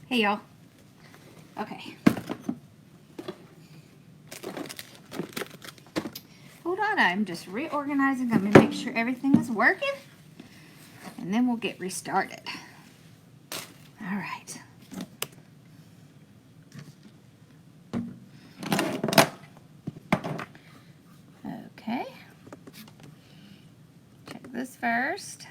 Hey y'all. Okay. Hold on, I'm just reorganizing. I'm gonna make sure everything is working, and then we'll get restarted. All right. Okay. Check this first.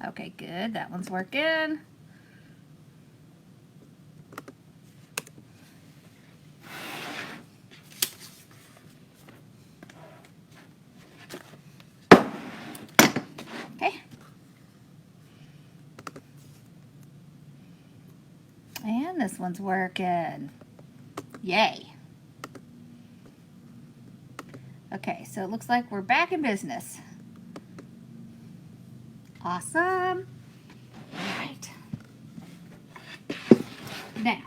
Okay, good. That one's working. Okay. And this one's working. Yay. Okay, so it looks like we're back in business. Awesome. All right. Now,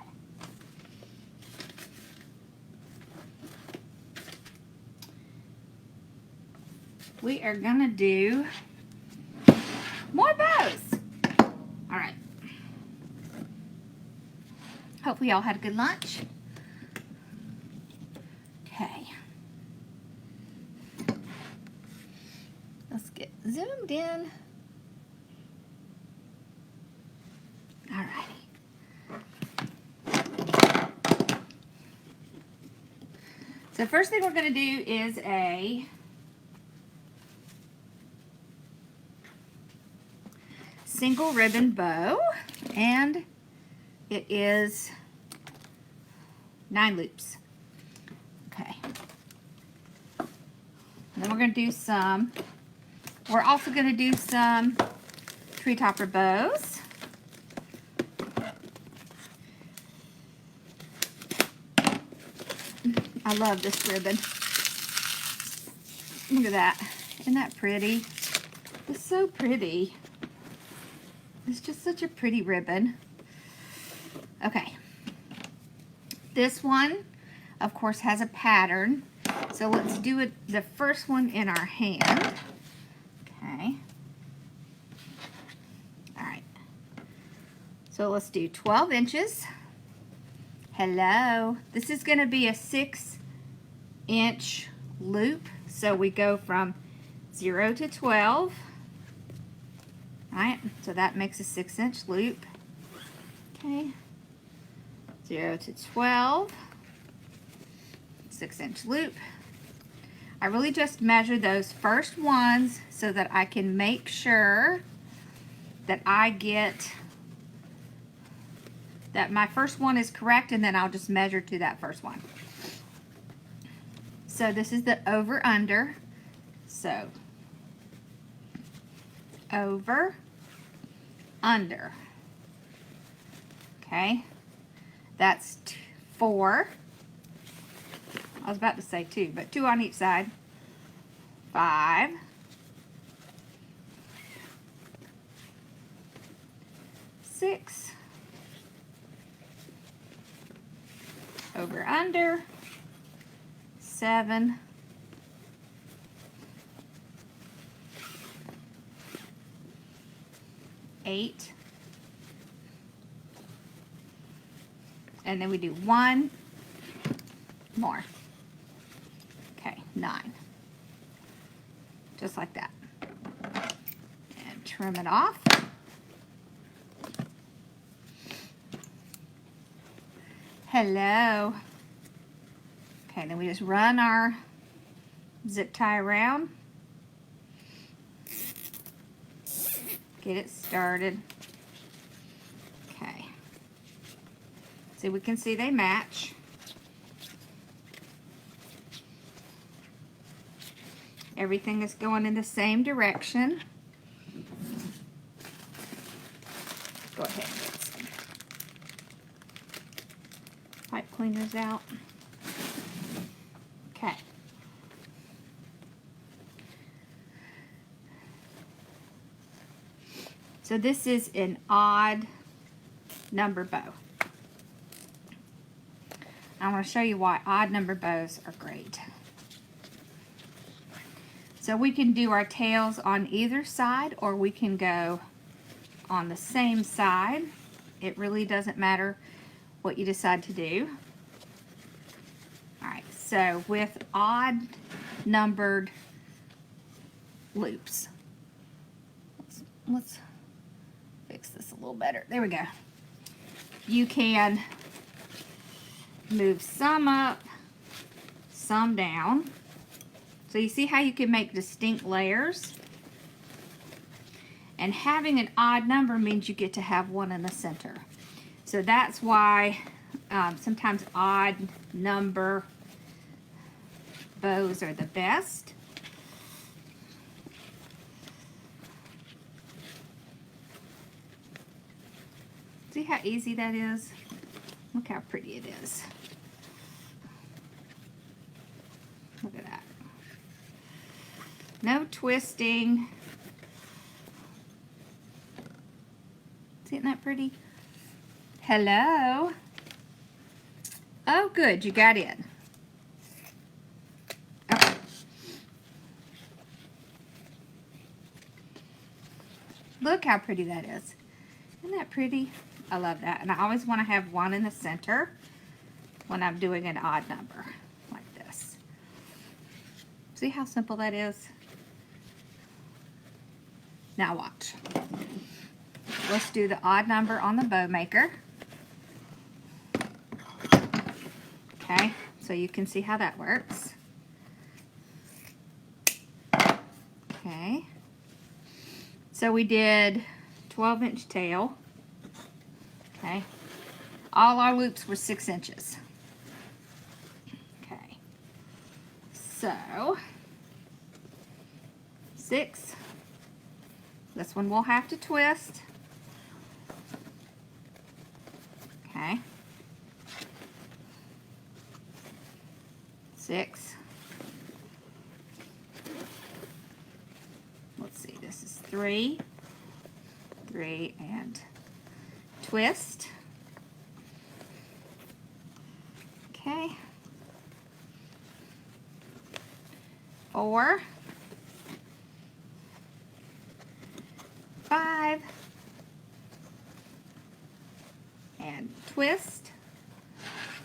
we are gonna do more bows. All right. Hopefully y'all had a good lunch. Okay. Let's get zoomed in. All righty. So first thing we're going to do is a single ribbon bow, and it is 9 loops. Okay. And then we're going to do some, we're also going to do some tree topper bows. I love this ribbon. Look at that. Isn't that pretty? It's so pretty. It's just such a pretty ribbon. Okay. This one, of course, has a pattern. So let's do it, the first one in our hand. Okay. All right. So let's do 12 inches. Hello. This is going to be a 6-inch loop. So we go from 0 to 12. All right. So that makes a 6-inch loop. Okay. 0 to 12. 6-inch loop. I really just measure those first ones so that I can make sure that I get that my first one is correct, and then I'll just measure to that first one. So this is the over under. So over, under. Okay, that's 4. I was about to say 2, but 2 on each side. 5. 6. Over under. 7. 8. And then we do 1 more. Okay, 9. Just like that. And trim it off. Hello. Okay, then we just run our zip tie around. Get it started. Okay. So we can see they match. Everything is going in the same direction. Go ahead and get some pipe cleaners out. Okay. So this is an odd number bow. I want to show you why odd number bows are great. So we can do our tails on either side, or we can go on the same side. It really doesn't matter what you decide to do. Alright, so with odd numbered loops, let's fix this a little better. There we go. You can move some up, some down. So you see how you can make distinct layers? And having an odd number means you get to have one in the center. So that's why sometimes odd number bows are the best. See how easy that is? Look how pretty it is. Look at that. No twisting. Isn't that pretty? Hello? Oh, good, you got in. Okay. Look how pretty that is. Isn't that pretty? I love that. And I always want to have one in the center when I'm doing an odd number like this. See how simple that is? Now watch. Let's do the odd number on the bow maker. Okay, so you can see how that works. Okay. So we did 12-inch tail. Okay. All our loops were 6 inches. Okay. So 6. This one we'll have to twist. Okay. 6. Let's see, this is 3. 3 and twist. Okay. 4. 5. And twist.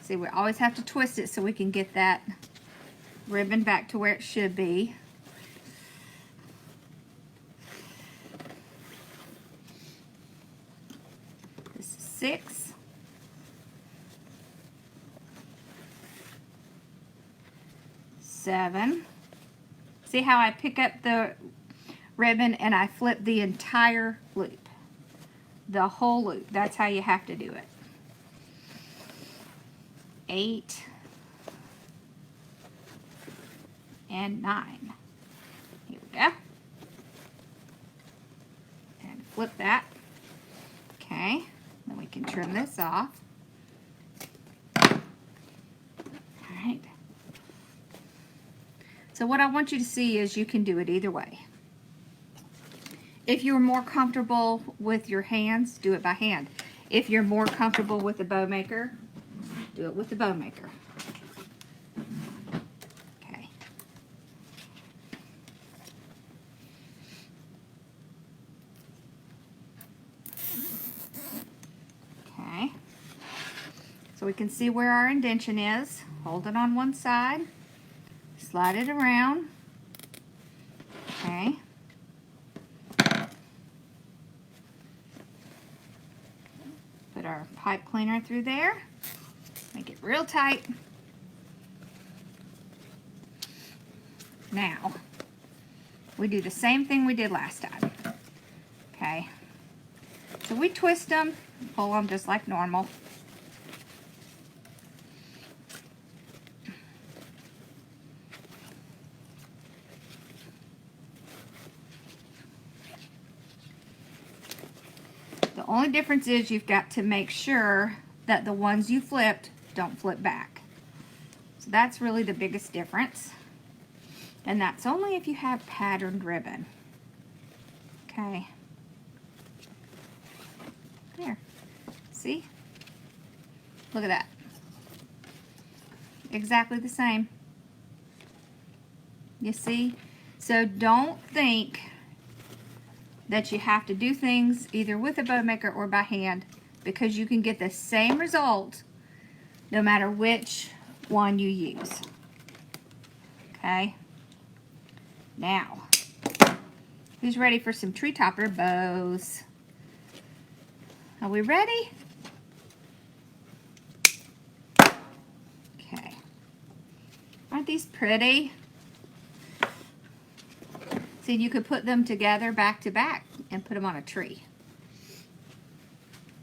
See, we always have to twist it so we can get that ribbon back to where it should be. This is 6. 7. See how I pick up the ribbon and I flip the entire loop. The whole loop. That's how you have to do it. 8 and 9. Here we go. And flip that. Okay. Then we can trim this off. Alright. So what I want you to see is you can do it either way. If you're more comfortable with your hands, do it by hand. If you're more comfortable with the bow maker, do it with the bow maker. Okay. Okay. So we can see where our indention is. Hold it on one side. Slide it around. Okay. Put our pipe cleaner through there. Make it real tight. Now, we do the same thing we did last time. Okay. So we twist them, pull them just like normal. The only difference is you've got to make sure that the ones you flipped don't flip back. So that's really the biggest difference. And that's only if you have patterned ribbon. Okay. There. See? Look at that. exactly the same. You see? So don't think that you have to do things either with a bow maker or by hand, because you can get the same result no matter which one you use. Okay? Now, who's ready for some tree topper bows? Are we ready? Okay. Aren't these pretty? See, you could put them together back to back and put them on a tree.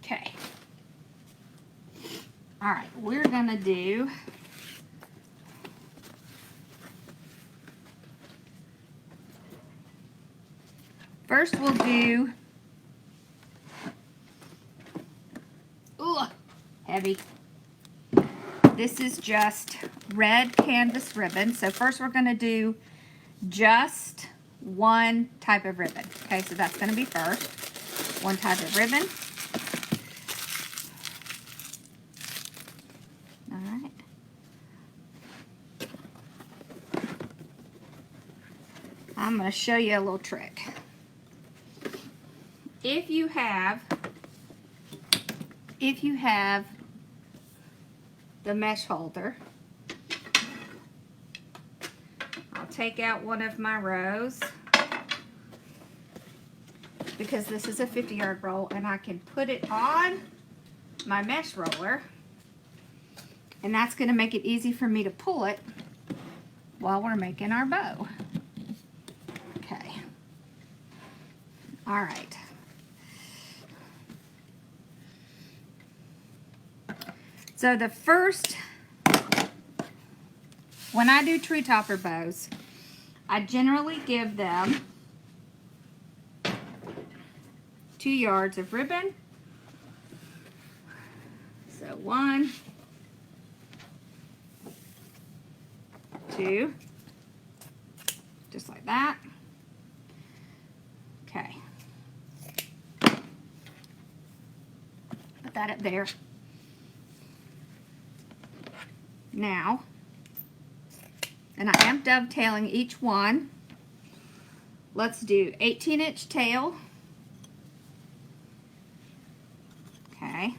Okay. All right, we're gonna do first we'll do, ooh, heavy. This is just red canvas ribbon. So first we're gonna do just one type of ribbon. Okay, so that's gonna be first. One type of ribbon. All right. I'm gonna show you a little trick. If you have the mesh holder, I'll take out one of my rows, because this is a 50-yard roll, and I can put it on my mesh roller, and that's going to make it easy for me to pull it while we're making our bow. Okay. All right. So the first, when I do tree topper bows, I generally give them 2 yards of ribbon. So 1, 2, just like that. Okay. Put that up there. Now, and I am dovetailing each one. Let's do 18-inch tail. Okay.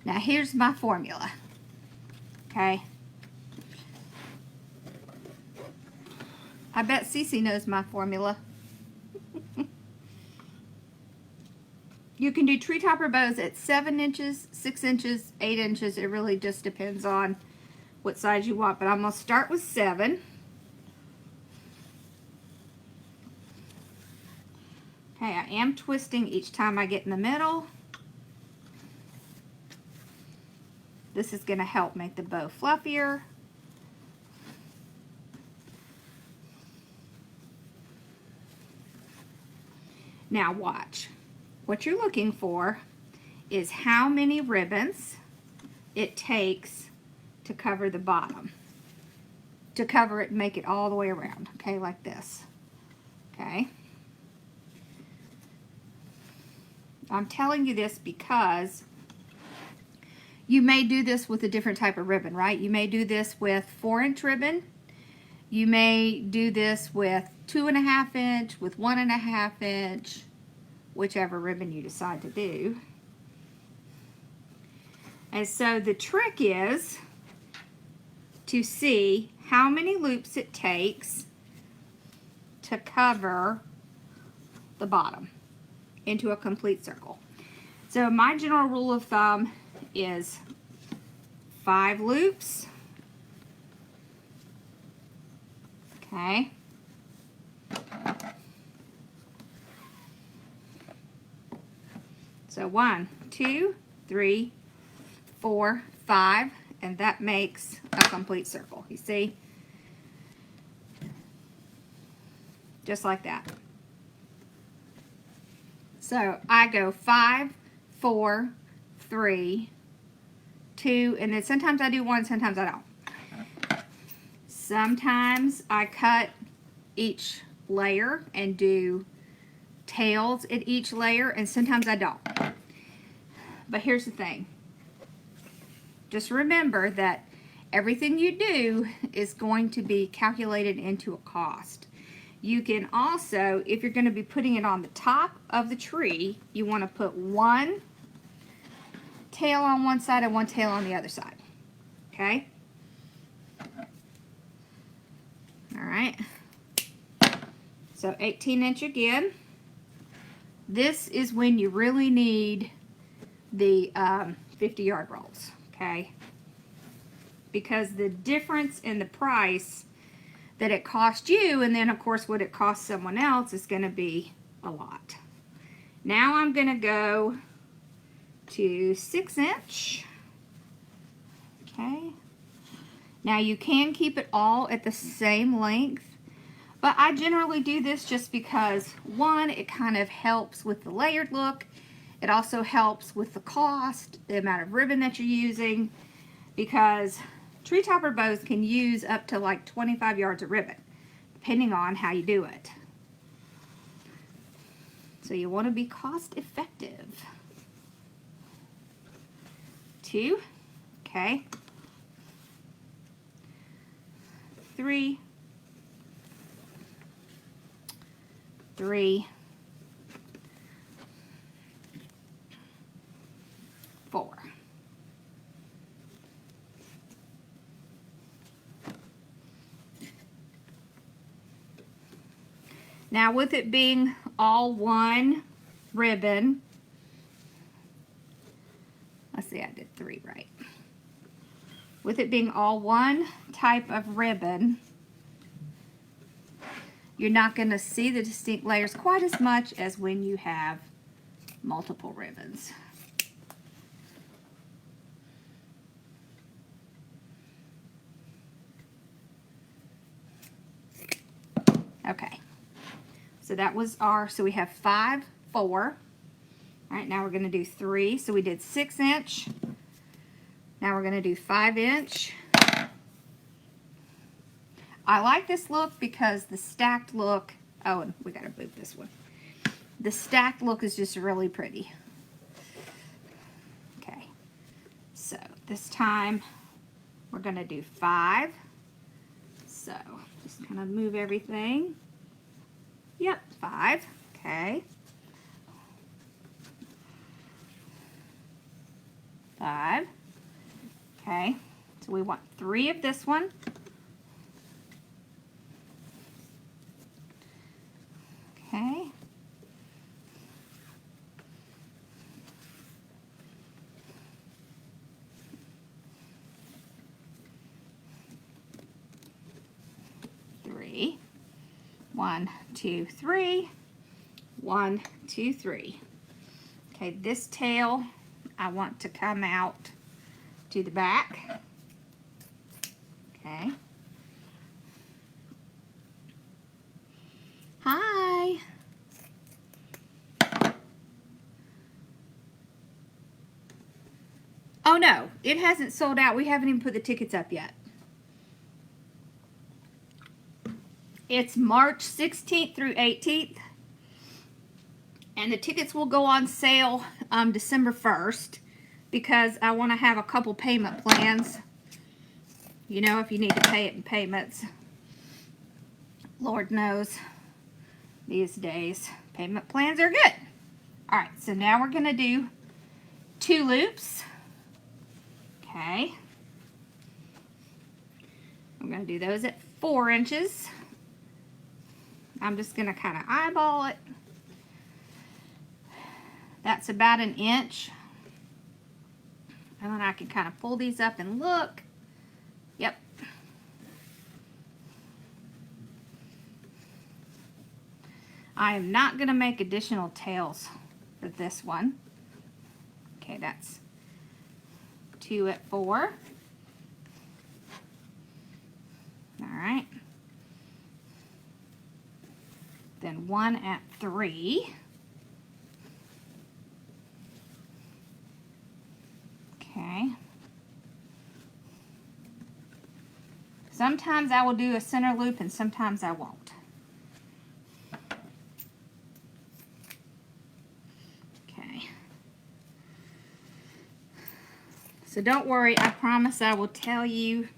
Now here's my formula. Okay. I bet Cece knows my formula. You can do tree topper bows at 7 inches, 6 inches, 8 inches. It really just depends on what size you want, but I'm going to start with 7. Okay, I am twisting each time I get in the middle. This is going to help make the bow fluffier. Now watch. What you're looking for is how many ribbons it takes to cover the bottom. To cover it and make it all the way around. Okay, like this. Okay. I'm telling you this because you may do this with a different type of ribbon, right? You may do this with 4-inch ribbon. You may do this with 2.5 inch, with 1.5 inch, whichever ribbon you decide to do. And so the trick is to see how many loops it takes to cover the bottom into a complete circle. So my general rule of thumb is 5 loops. Okay. So 1, 2, 3, 4, 5, and that makes a complete circle. You see? Just like that. So I go 5, 4, 3, 2, and then sometimes I do 1, sometimes I don't. Sometimes I cut each layer and do tails at each layer, and sometimes I don't. But here's the thing. just remember that everything you do is going to be calculated into a cost. You can also, if you're going to be putting it on the top of the tree, you want to put one tail on one side and one tail on the other side. Okay? Alright. So 18" again. This is when you really need the 50-yard rolls. Okay? Because the difference in the price that it cost you, and then of course what it costs someone else, is going to be a lot. Now I'm going to go to 6". Okay. Now you can keep it all at the same length, but I generally do this just because, one, it kind of helps with the layered look. It also helps with the cost, the amount of ribbon that you're using, because tree topper bows can use up to like 25 yards of ribbon, depending on how you do it. So you want to be cost effective. 2, okay. 3, 3, 4. Now with it being all one ribbon, let's see, I did 3 right. With it being all one type of ribbon, you're not going to see the distinct layers quite as much as when you have multiple ribbons. Okay. So that was our, so we have 5, 4. All right, now we're going to do 3. So we did 6". Now we're going to do 5". I like this look because the stacked look, oh, and we got to move this one. The stacked look is just really pretty. Okay. So this time we're going to do 5. So just kind of move everything. Yep, 5. Okay. 5. Okay. So we want 3 of this one. Okay. Three. 1, 2, 3. 1, 2, 3. Okay, this tail I want to come out to the back. Okay. Hi. Oh no, it hasn't sold out. We haven't even put the tickets up yet. It's March 16th through 18th. And the tickets will go on sale December 1st, because I want to have a couple payment plans. You know, if you need to pay it in payments. Lord knows, these days, payment plans are good. Alright, so now we're going to do 2 loops. Okay. I'm going to do those at 4 inches. I'm just going to kind of eyeball it. That's about 1 inch. And then I can kind of pull these up and look. Yep. I am not going to make additional tails for this one. Okay, that's 2 at 4. Alright. Then 1 at 3. Okay. Sometimes I will do a center loop and sometimes I won't. So don't worry, I promise I will tell you.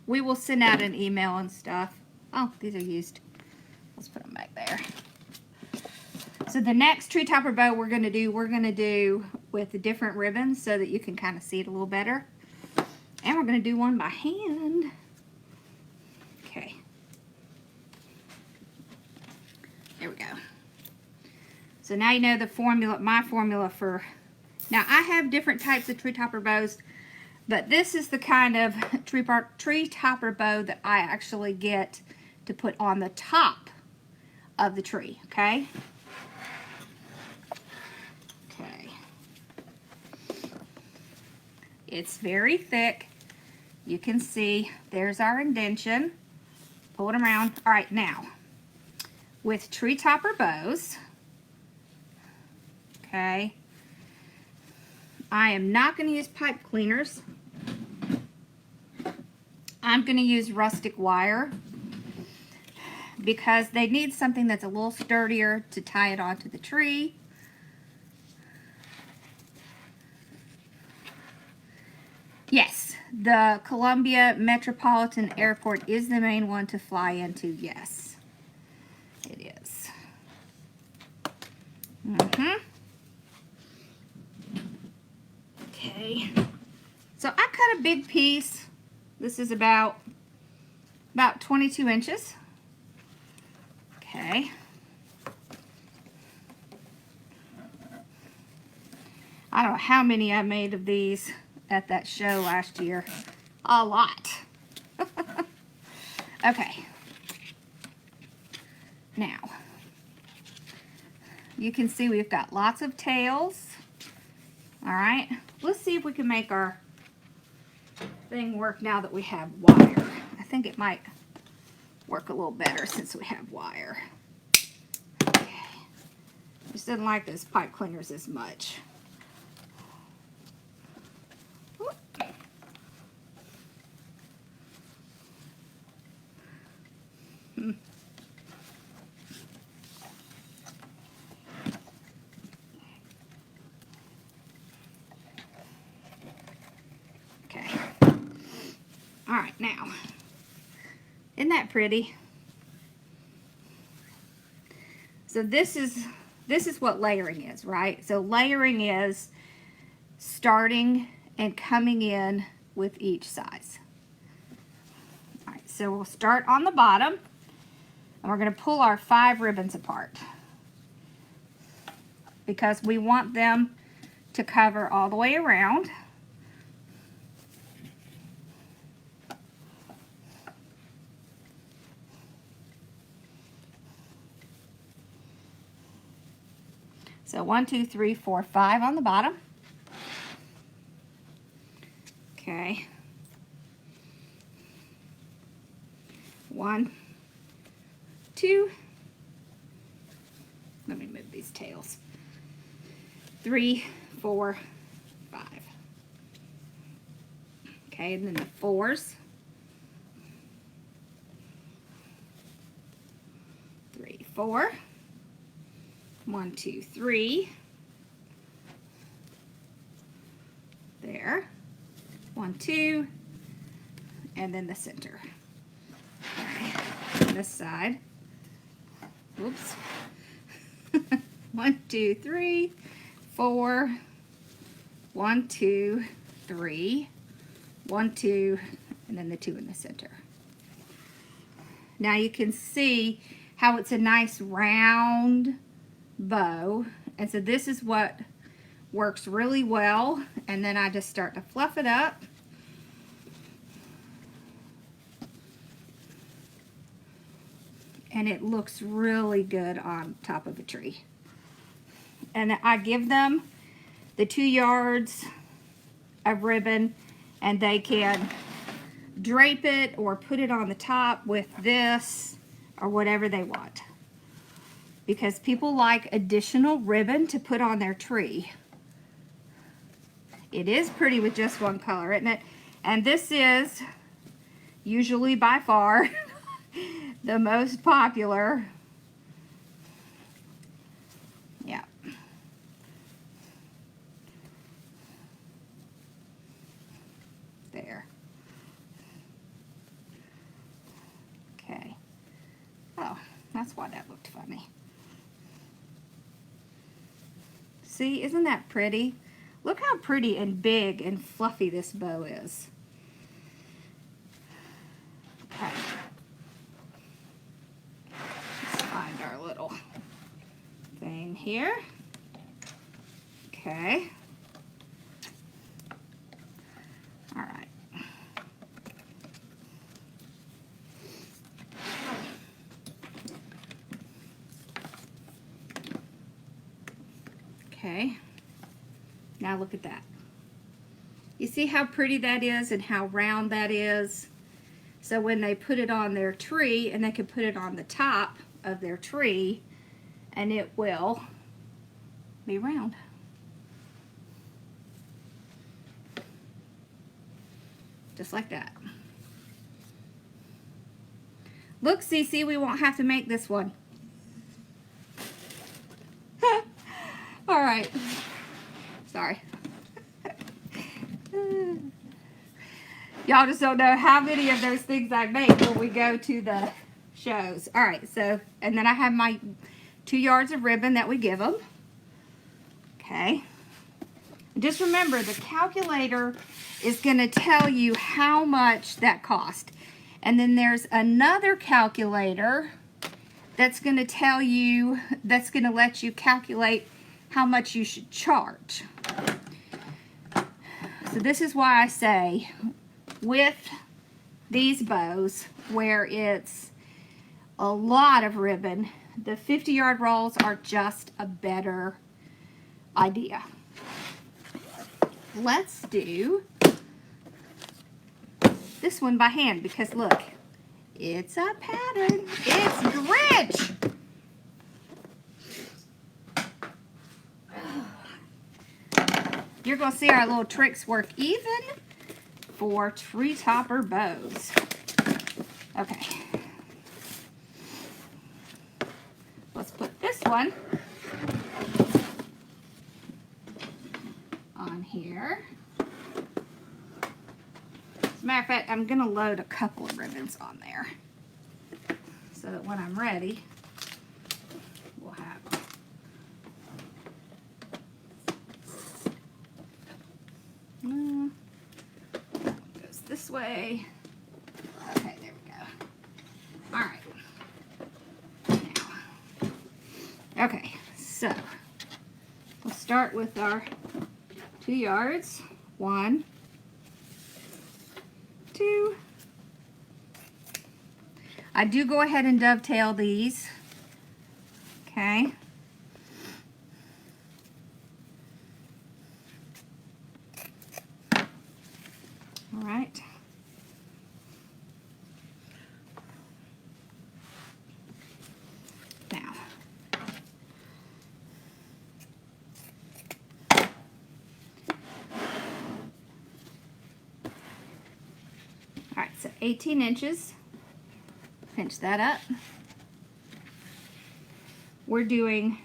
We will send out an email and stuff. Oh, these are used. Let's put them back there. So the next tree topper bow we're going to do with the different ribbons so that you can kind of see it a little better. And we're going to do one by hand. Okay. There we go. So now you know the formula, my formula for... Now I have different types of tree topper bows, but this is the kind of tree topper bow that I actually get to put on the top of the tree, okay? Okay. It's very thick. You can see there's our indention. Pull it around. All right, now with tree topper bows, okay, I am not going to use pipe cleaners. I'm going to use rustic wire because they need something that's a little sturdier to tie it onto the tree. Yes, the Columbia Metropolitan Airport is the main one to fly into. Yes, it is. Okay, so I cut a big piece. This is about 22 inches. Okay. I don't know how many I made of these at that show last year. A lot. Okay. Now, you can see we've got lots of tails. All right. Let's see if we can make our thing work now that we have wire. I think it might work a little better since we have wire. Okay. Just didn't like those pipe cleaners as much. Okay. All right, now, isn't that pretty? So this is what layering is, right? So layering is starting and coming in with each size. All right, so we'll start on the bottom, and we're going to pull our 5 ribbons apart because we want them to cover all the way around. So 1, 2, 3, 4, 5 on the bottom. Okay. 1, 2. Let me move these tails. 3, 4, 5. Okay, and then the 4s. 3, 4. 1, 2, 3. There. 1, 2. And then the center. Okay. This side. Oops. 1, 2, 3, 4. 1, 2, 3. 1, 2, and then the 2 in the center. Now you can see how it's a nice round bow, and so this is what works really well, and then I just start to fluff it up. And it looks really good on top of a tree. And I give them the 2 yards of ribbon, and they can drape it or put it on the top with this or whatever they want. Because people like additional ribbon to put on their tree. It is pretty with just one color, isn't it? And this is usually by far the most popular. Yeah. That's why that looked funny. See, isn't that pretty? Look how pretty and big and fluffy this bow is. Okay. Let's find our little thing here. Okay. All right. Okay. Now look at that. You see how pretty that is and how round that is? So when they put it on their tree, and they can put it on the top of their tree, and it will be round. Just like that. Look, Cece, we won't have to make this one. All right. Sorry. Y'all just don't know how many of those things I make when we go to the shows. All right, so, and then I have my 2 yards of ribbon that we give them. Okay. Just remember, the calculator is going to tell you how much that cost. And then there's another calculator that's going to tell you, that's going to let you calculate how much you should charge. So this is why I say, with these bows, where it's a lot of ribbon, the 50-yard rolls are just a better idea. Let's do this one by hand, because look, it's a pattern. It's Grinch. You're going to see our little tricks work even for tree topper bows. Okay. Let's put this one on here. As a matter of fact, I'm going to load a couple of ribbons on there so that when I'm ready, we'll have that one goes this way. Okay, there we go. All right. Now, okay, so we'll start with our 2 yards. 1, 2. I do go ahead and dovetail these. Okay. All right. Now, all right, so 18 inches. Pinch that up. We're doing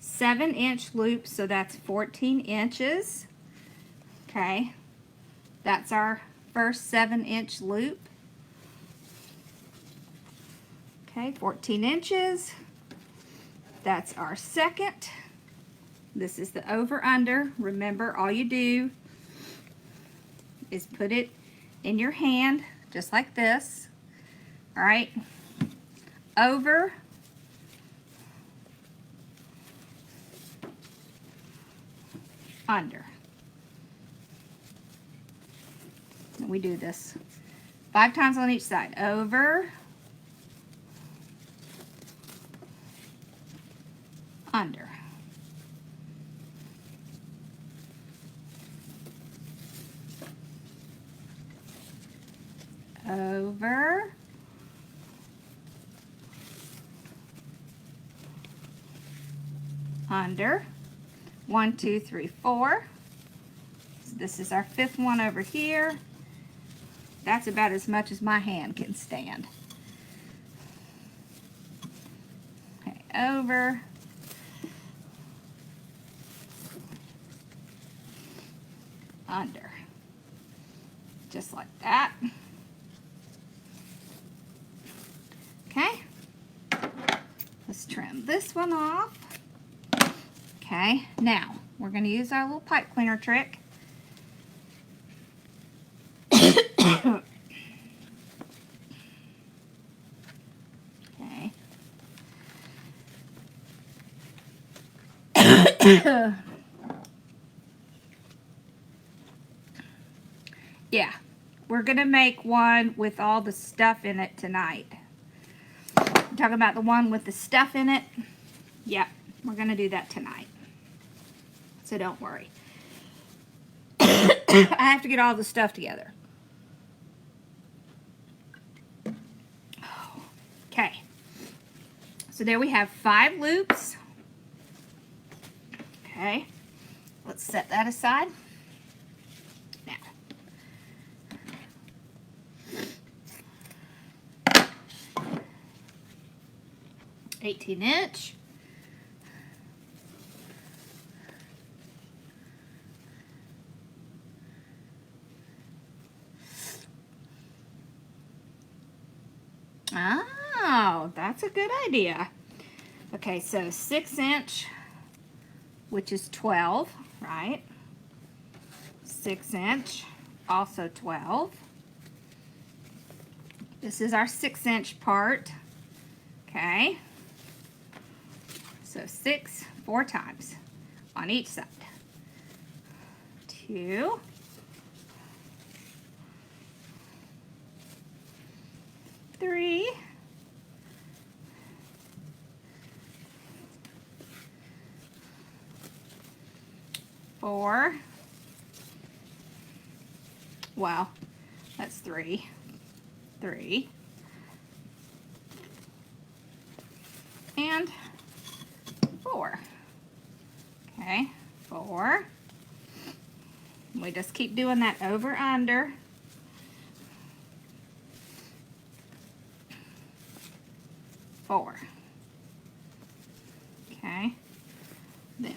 7-inch loops, so that's 14 inches. Okay, that's our first 7-inch loop. Okay, 14 inches. That's our second. This is the over-under. Remember, all you do is put it in your hand, just like this. All right, over, under. And we do this 5 times on each side. Over, under. Over, under. 1, 2, 3, 4. So this is our 5th one over here. That's about as much as my hand can stand. Okay, over, under, just like that. Okay, this one off. Okay, now we're going to use our little pipe cleaner trick. Okay. Yeah, we're going to make one with all the stuff in it tonight. I'm talking about the one with the stuff in it. Yep, we're going to do that tonight. So don't worry. I have to get all the stuff together. Okay. So there we have 5 loops. Okay. Let's set that aside. Now. 18-inch. Oh, that's a good idea. Okay, so 6-inch, which is 12, right? 6-inch, also 12. This is our 6-inch part. Okay. So 6, 4 times on each side. 2. 3. 4. Wow, that's 3. 3. And 4. Okay, 4. We just keep doing that over under. 4. Okay, then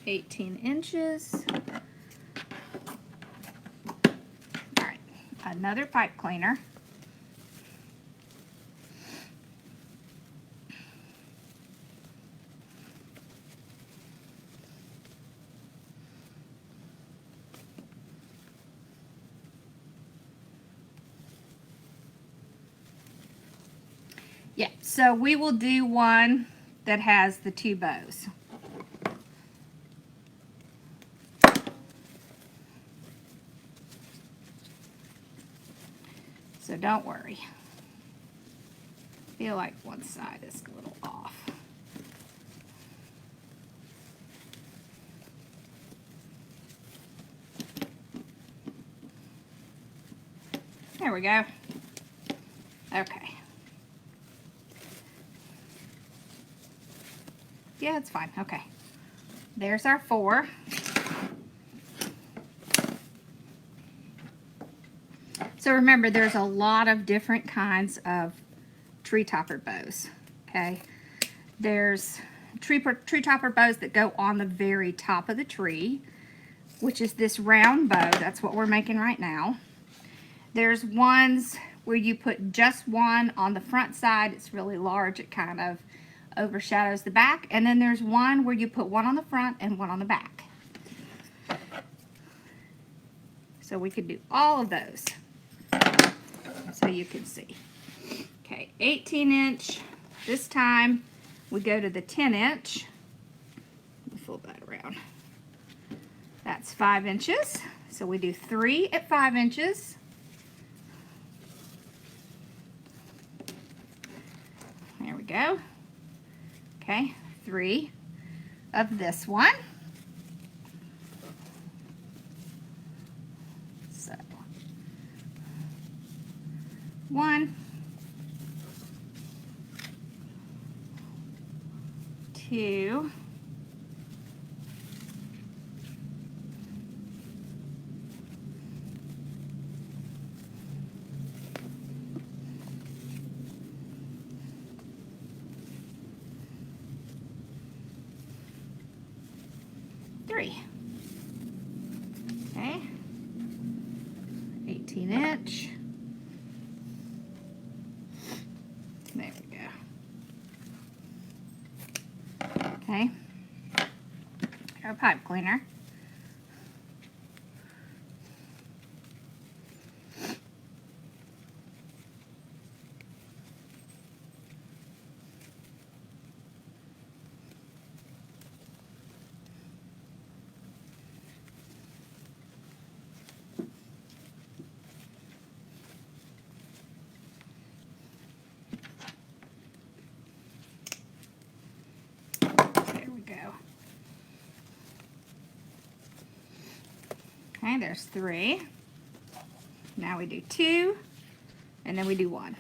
18 inches. All right, another pipe cleaner. Yeah, so we will do one that has the 2 bows. So don't worry. I feel like one side is a little off. There we go. Okay. Yeah, it's fine. Okay. There's our 4. So remember, there's a lot of different kinds of tree topper bows. Okay. There's tree topper bows that go on the very top of the tree, which is this round bow. That's what we're making right now. There's ones where you put just one on the front side. It's really large. It kind of overshadows the back. And then there's one where you put one on the front and one on the back. So we could do all of those so you can see. Okay, 18-inch. This time we go to the 10-inch. Let me flip that around. That's 5 inches. So we do 3 at 5 inches. There we go. Okay, 3 of this one. So 1, 2, 3. Okay, 18-inch. There we go. Okay, our pipe cleaner. Okay, there's 3. Now we do 2, and then we do 1.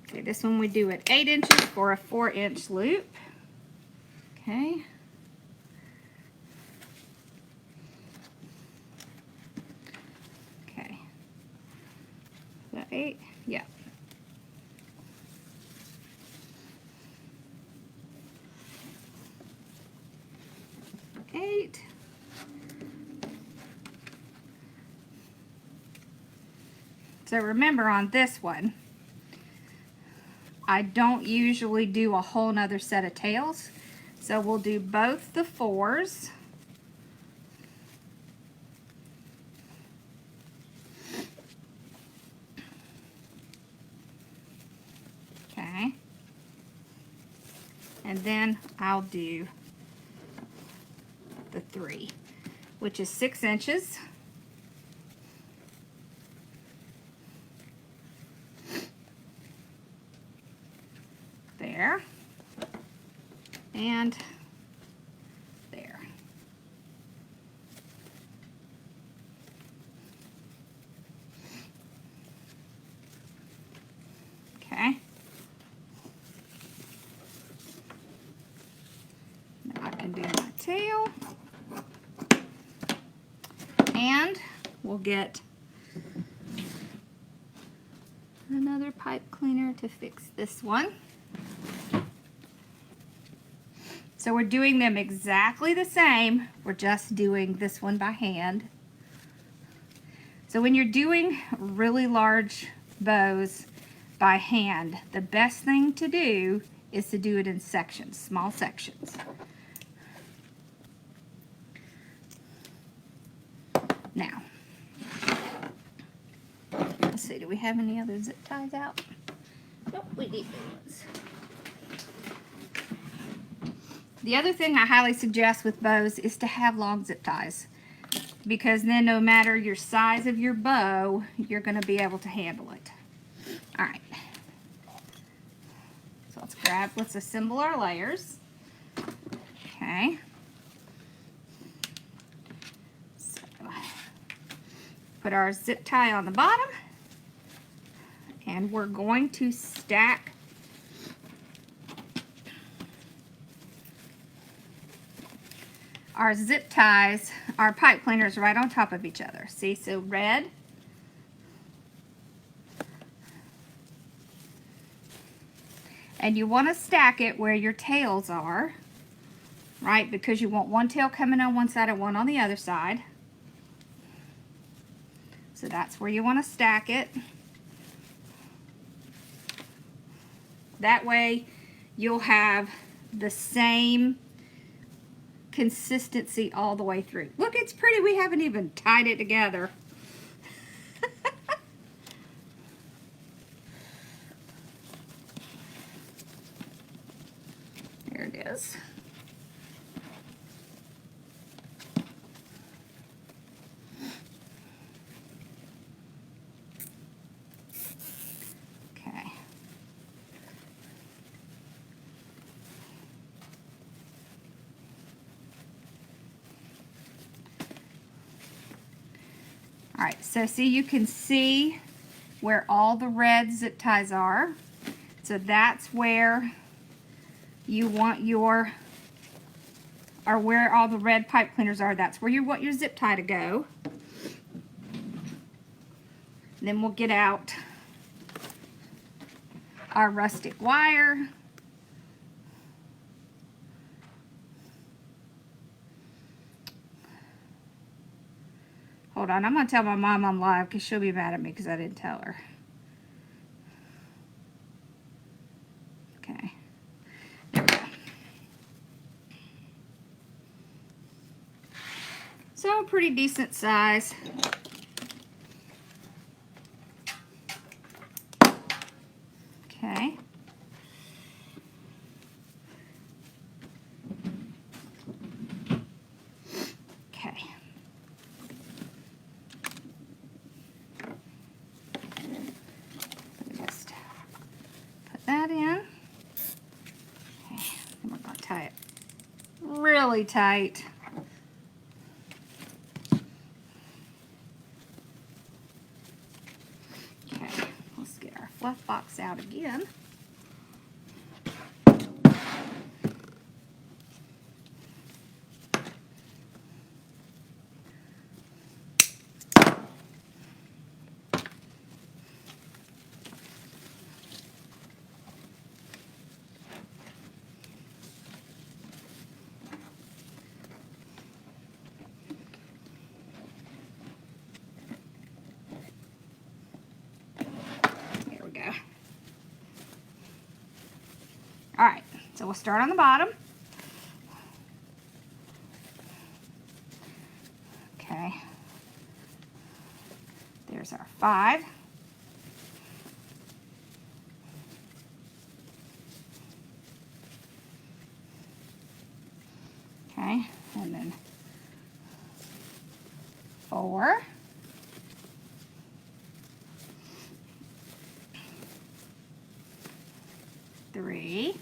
Okay, this one we do at 8 inches for a 4-inch loop. Okay. Okay. Is that 8? Yeah. Eight. So remember on this one, I don't usually do a whole nother set of tails. So we'll do both the 4s. Okay. And then I'll do the 3, which is 6 inches. There. And there. Okay. Now I can do my tail. And we'll get another pipe cleaner to fix this one. So we're doing them exactly the same. We're just doing this one by hand. So when you're doing really large bows by hand, the best thing to do is to do it in sections, small sections. Now, let's see, do we have any other zip ties out? Nope, we need those. The other thing I highly suggest with bows is to have long zip ties, because then no matter your size of your bow, you're going to be able to handle it. All right. So let's assemble our layers. Okay. So put our zip tie on the bottom, and we're going to stack our zip ties, our pipe cleaners right on top of each other. See, so red, and you want to stack it where your tails are, right? Because you want one tail coming on one side and one on the other side. So that's where you want to stack it. That way you'll have the same consistency all the way through. Look, it's pretty. We haven't even tied it together. There it is. Okay. All right, so see, you can see where all the red zip ties are. So that's where you want your, or where all the red pipe cleaners are, that's where you want your zip tie to go. And then we'll get out our rustic wire. Hold on, I'm going to tell my mom I'm live because she'll be mad at me because I didn't tell her. Okay. There we So pretty decent size. Okay. Okay. Just put that in. Okay. And we're going to tie it really tight. Okay. Let's get our fluff box out again. All right, so we'll start on the bottom. Okay, there's our 5. Okay, and then 4. 3.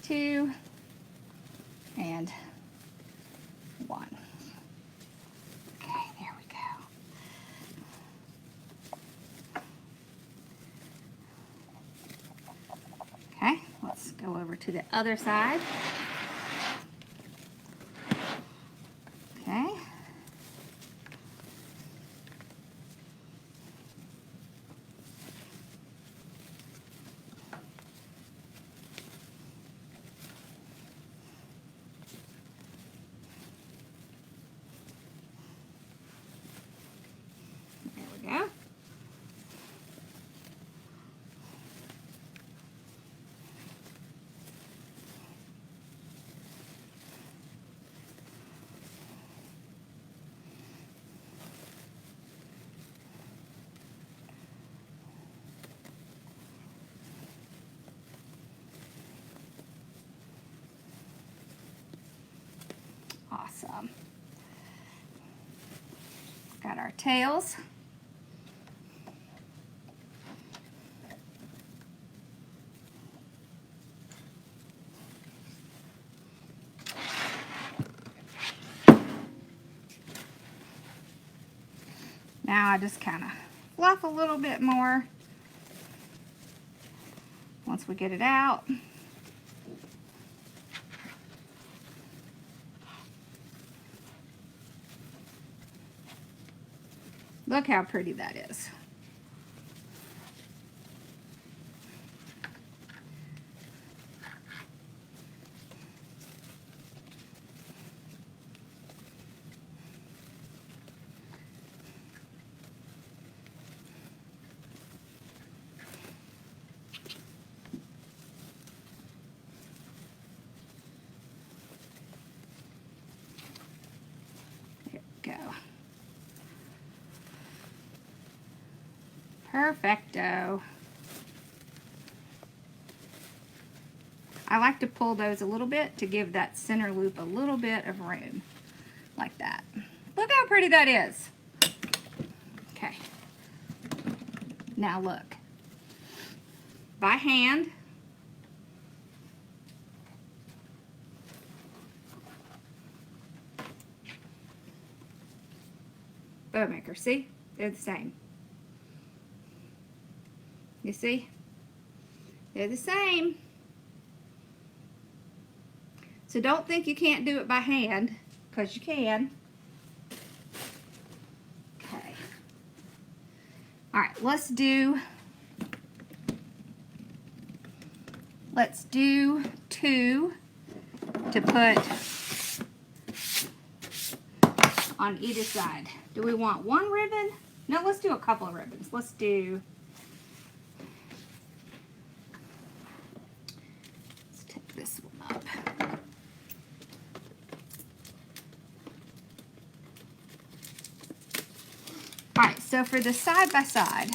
2 and 1. Okay, there we go. Okay, let's go over to the other side. Okay. Yeah. Awesome. Got our tails. Now I just kind of fluff a little bit more once we get it out. Look how pretty that is. Go. Perfecto. I like to pull those a little bit to give that center loop a little bit of room, like that. Look how pretty that is. Okay. Now look. By hand, bow maker, see? They're the same. You see? They're the same. So don't think you can't do it by hand, because you can. Okay. All right, let's do 2 to put on either side. Do we want 1 ribbon? No, let's do a couple of ribbons. Let's do, this one up. All right, so for the side by side,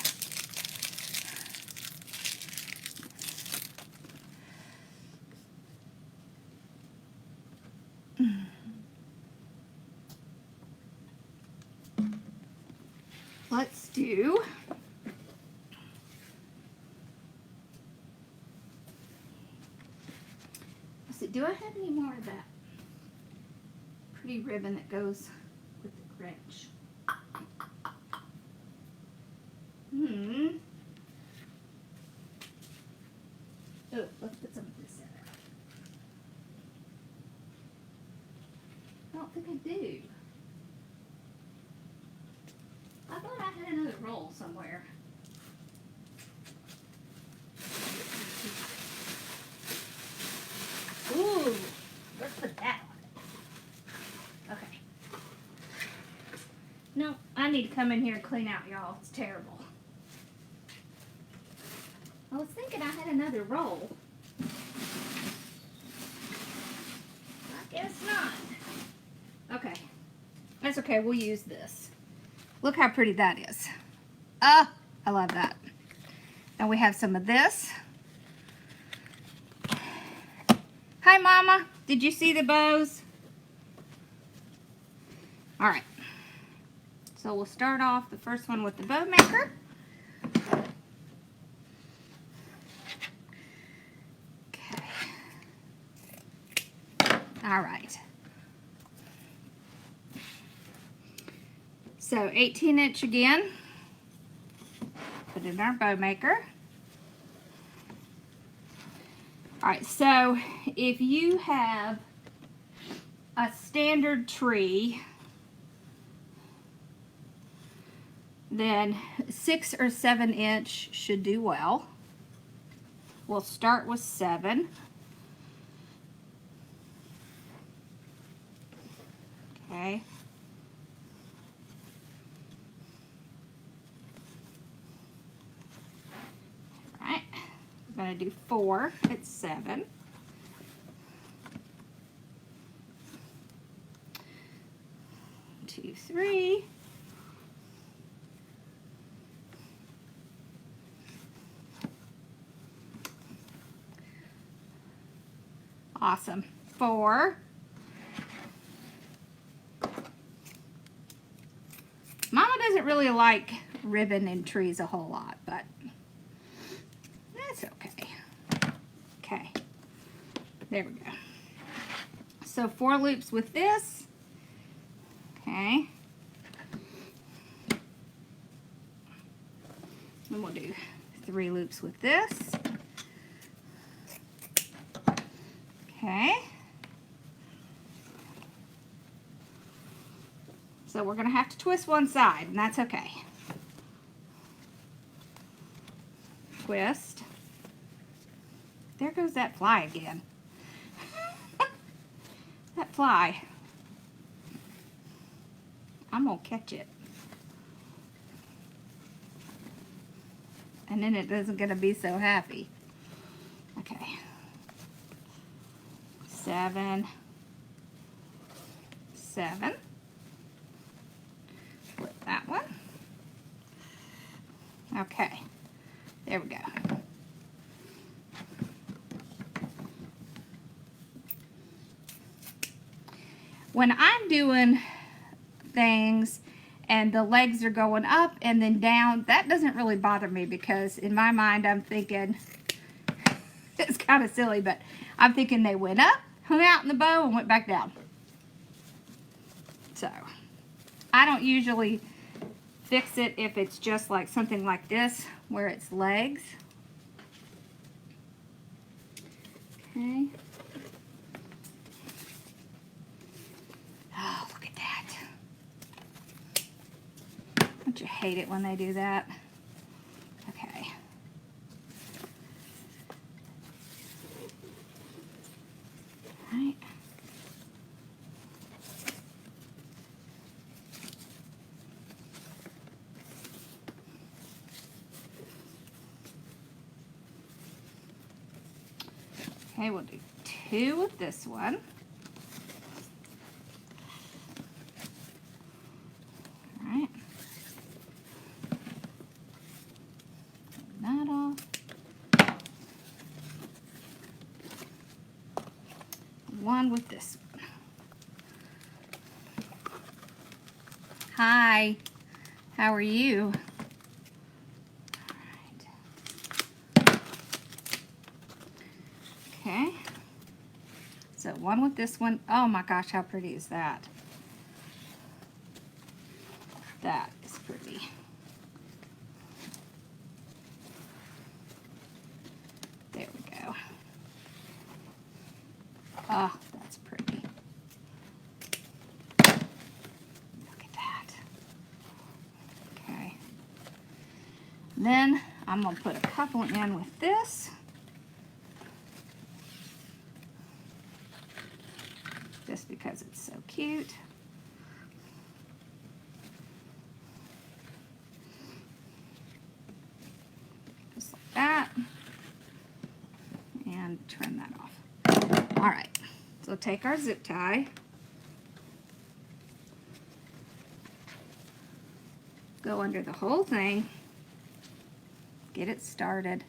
let's do, let's see, do I have any more of that pretty ribbon that goes with the Grinch? Oh, let's put some of this in there. I don't think I do. I thought I had another roll somewhere. Ooh, let's put that on. Okay. No, I need to come in here and clean out, y'all. It's terrible. I was thinking I had another roll. I guess not. Okay. That's okay. We'll use this. Look how pretty that is. Ah, I love that. Now we have some of this. Hi, Mama. Did you see the bows? All right. So we'll start off the first one with the bow maker. Okay. All right. So 18-inch again. Put in our bow maker. All right, so if you have a standard tree, then 6 or 7 inch should do well. We'll start with 7. Okay. All right, we're going to do 4 at 7. 2, 3. Awesome. 4. Mama doesn't really like ribbon in trees a whole lot, but that's okay. Okay. There we go. So 4 loops with this. Okay. And we'll do 3 loops with this. Okay. So we're going to have to twist one side, and that's okay. Twist. There goes that fly again. That fly. I'm going to catch it. And then it isn't going to be so happy. Okay. 7. 7. Flip that one. Okay. There we go. When I'm doing things and the legs are going up and then down, that doesn't really bother me because in my mind I'm thinking, it's kind of silly, but I'm thinking they went up, hung out in the bow, and went back down. So, I don't usually fix it if it's just like something like this, where it's legs. Okay. Oh, look at that. Don't you hate it when they do that? Okay. All right. Okay, we'll do 2 with this one. All right. Take that off. 1 with this one. Hi, how are you? Okay, so 1 with this one. Oh my gosh, how pretty is that? That is pretty. There we go. Oh, that's pretty. Look at that. Okay. Then I'm going to put a couple in with this. Just because it's so cute. Just like that. And turn that off. All right, so take our zip tie. Go under the whole thing. Get it started.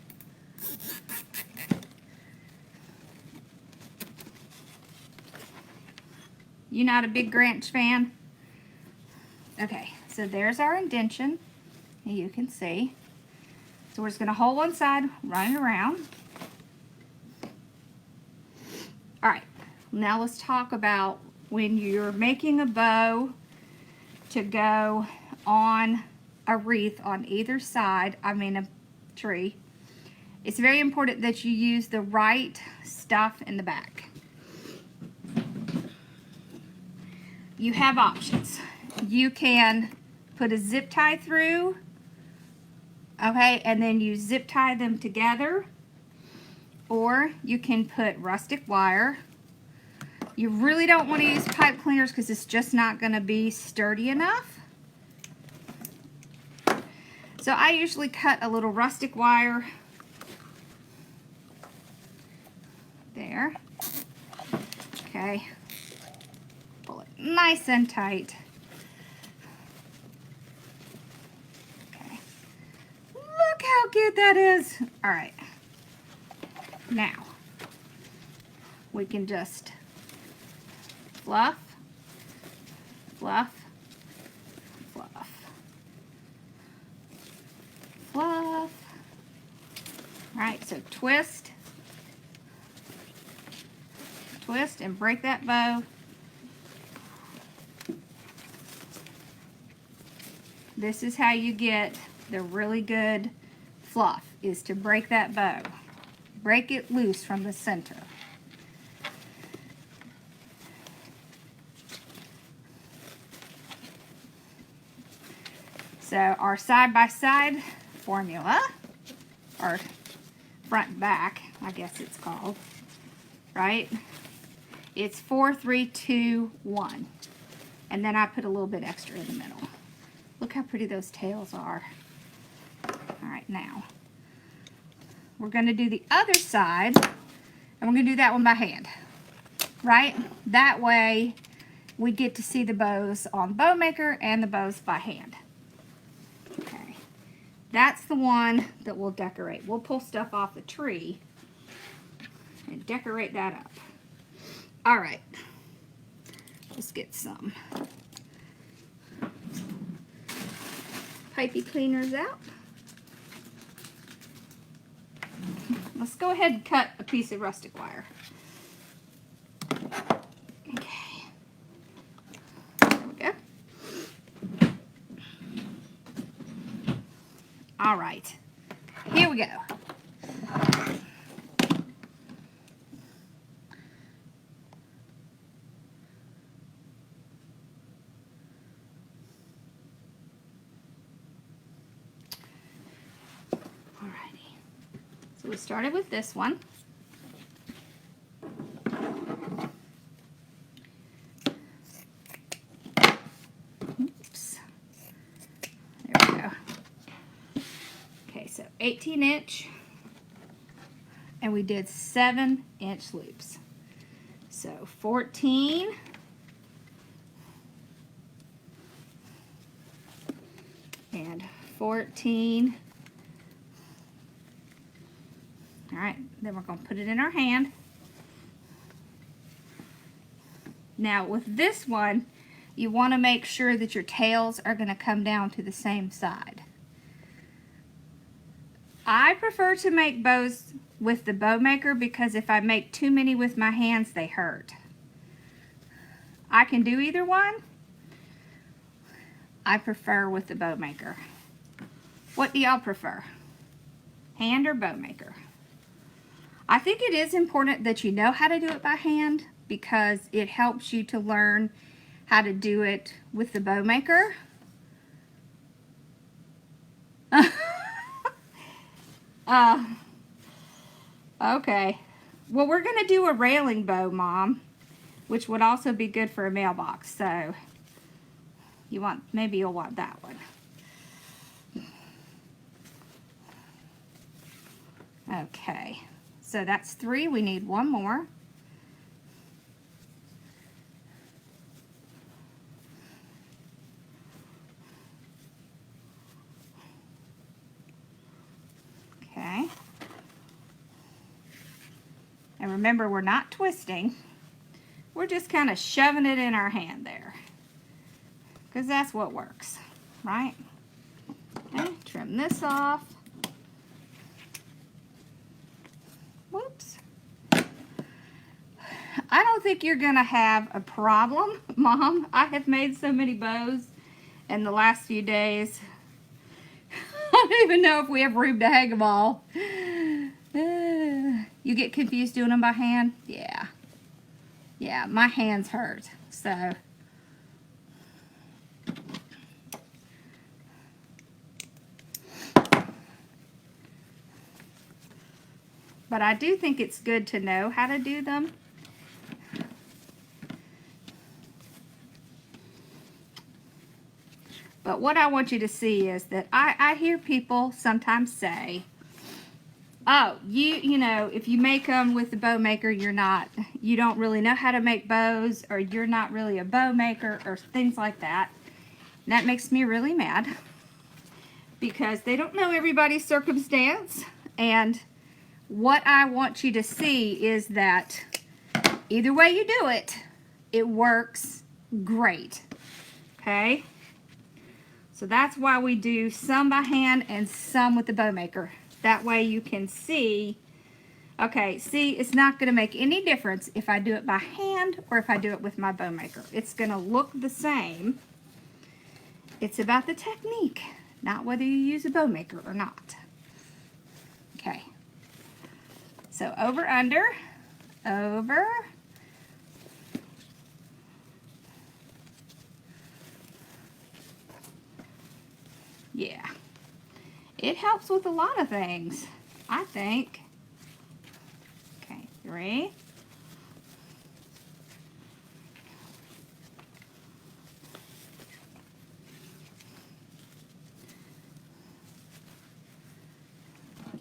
You not a big Grinch fan? Okay, so there's our indention. You can see. So we're just going to hold one side, run it around. All right, now let's talk about when you're making a bow to go on a wreath on either side, I mean a tree. It's very important that you use the right stuff in the back. You have options. You can put a zip tie through, okay, and then you zip tie them together, or you can put rustic wire. You really don't want to use pipe cleaners because it's just not going to be sturdy enough. So I usually cut a little rustic wire there. Okay. Pull it nice and tight. Okay. Look how cute that is. All right. Now, we can just fluff, fluff, fluff, fluff. All right, so twist, twist, and break that bow. This is how you get the really good fluff, is to break that bow. Break it loose from the center. So our side-by-side formula, or front and back, I guess it's called, right? It's 4, 3, 2, 1. And then I put a little bit extra in the middle. Look how pretty those tails are. All right, now we're going to do the other side, and we're going to do that one by hand, right? That way we get to see the bows on the bow maker and the bows by hand. Okay, that's the one that we'll decorate. We'll pull stuff off the tree and decorate that up. All right, let's get some pipey cleaners out. Let's go ahead and cut a piece of rustic wire. Okay. There we go. All right. Here we go. So we started with this one. Oops. There we go. Okay, so 18-inch, and we did 7-inch loops. So 14. And 14. All right, then we're going to put it in our hand. Now with this one, you want to make sure that your tails are going to come down to the same side. I prefer to make bows with the bow maker because if I make too many with my hands, they hurt. I can do either one. I prefer with the bow maker. What do y'all prefer? Hand or bow maker? I think it is important that you know how to do it by hand because it helps you to learn how to do it with the bow maker. Okay. Well, we're going to do a railing bow, Mom, which would also be good for a mailbox. So maybe you'll want that one. Okay. So that's 3. We need one more. Okay. And remember, we're not twisting. We're just kind of shoving it in our hand there. Because that's what works, right? Okay, trim this off. Whoops. I don't think you're going to have a problem, Mom. I have made so many bows in the last few days. I don't even know if we have room to hang them all. You get confused doing them by hand? Yeah. Yeah, my hands hurt, so. But I do think it's good to know how to do them. But what I want you to see is that I hear people sometimes say, oh, you know, if you make them with the bow maker, you don't really know how to make bows, or you're not really a bow maker, or things like that. And that makes me really mad because they don't know everybody's circumstance. And what I want you to see is that either way you do it, it works great. Okay? So that's why we do some by hand and some with the bow maker. That way you can see, okay, see, it's not going to make any difference if I do it by hand or if I do it with my bow maker. It's going to look the same. It's about the technique, not whether you use a bow maker or not. Okay. So over, under, over. Yeah. It helps with a lot of things, I think. Okay, 3.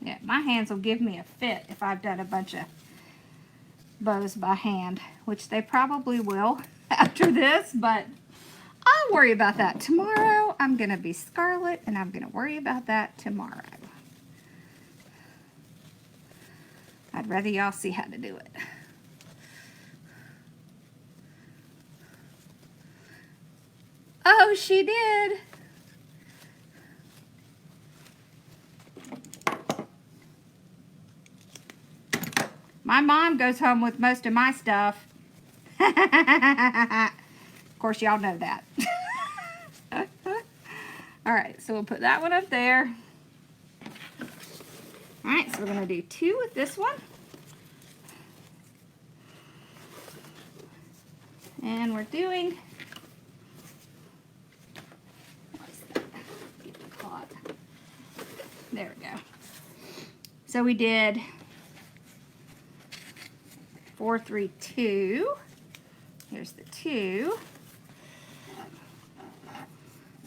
Yeah, my hands will give me a fit if I've done a bunch of bows by hand, which they probably will after this, but I'll worry about that tomorrow. I'm going to be Scarlet, and I'm going to worry about that tomorrow. I'd rather y'all see how to do it. Oh, she did. My mom goes home with most of my stuff. Of course, y'all know that. All right, so we'll put that one up there. All right, so we're going to do 2 with this one. And we're doing, what's that? Get the cloth. There we go. So we did 4, 3, 2. Here's the 2.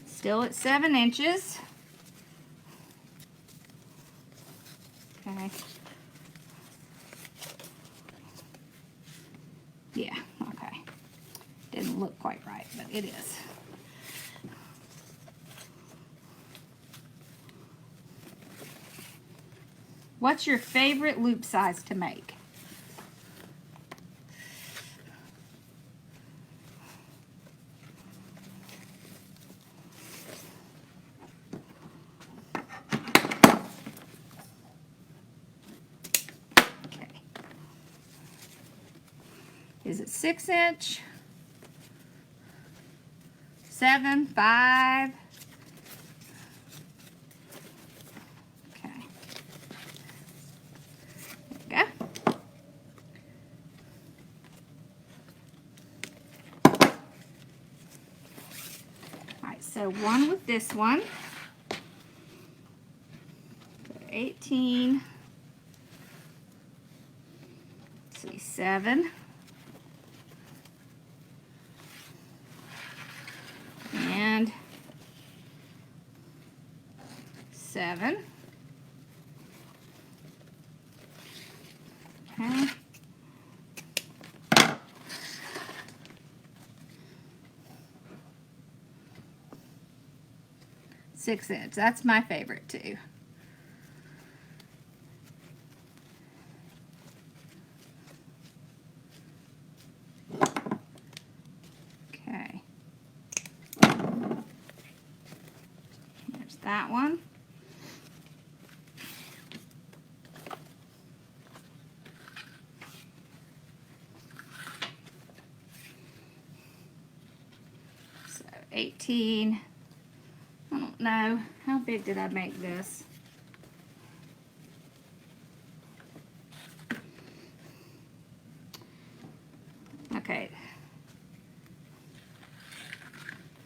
Still at 7 inches. Okay. Yeah. okay, but it is. What's your favorite loop size to make? Okay. Is it 6 inch? 7, 5? So one with this one, 18, let's see, 7, and 7, okay. 6 inch. That's my favorite too. Okay. There's that one. So 18. I don't know. How big did I make this? Okay.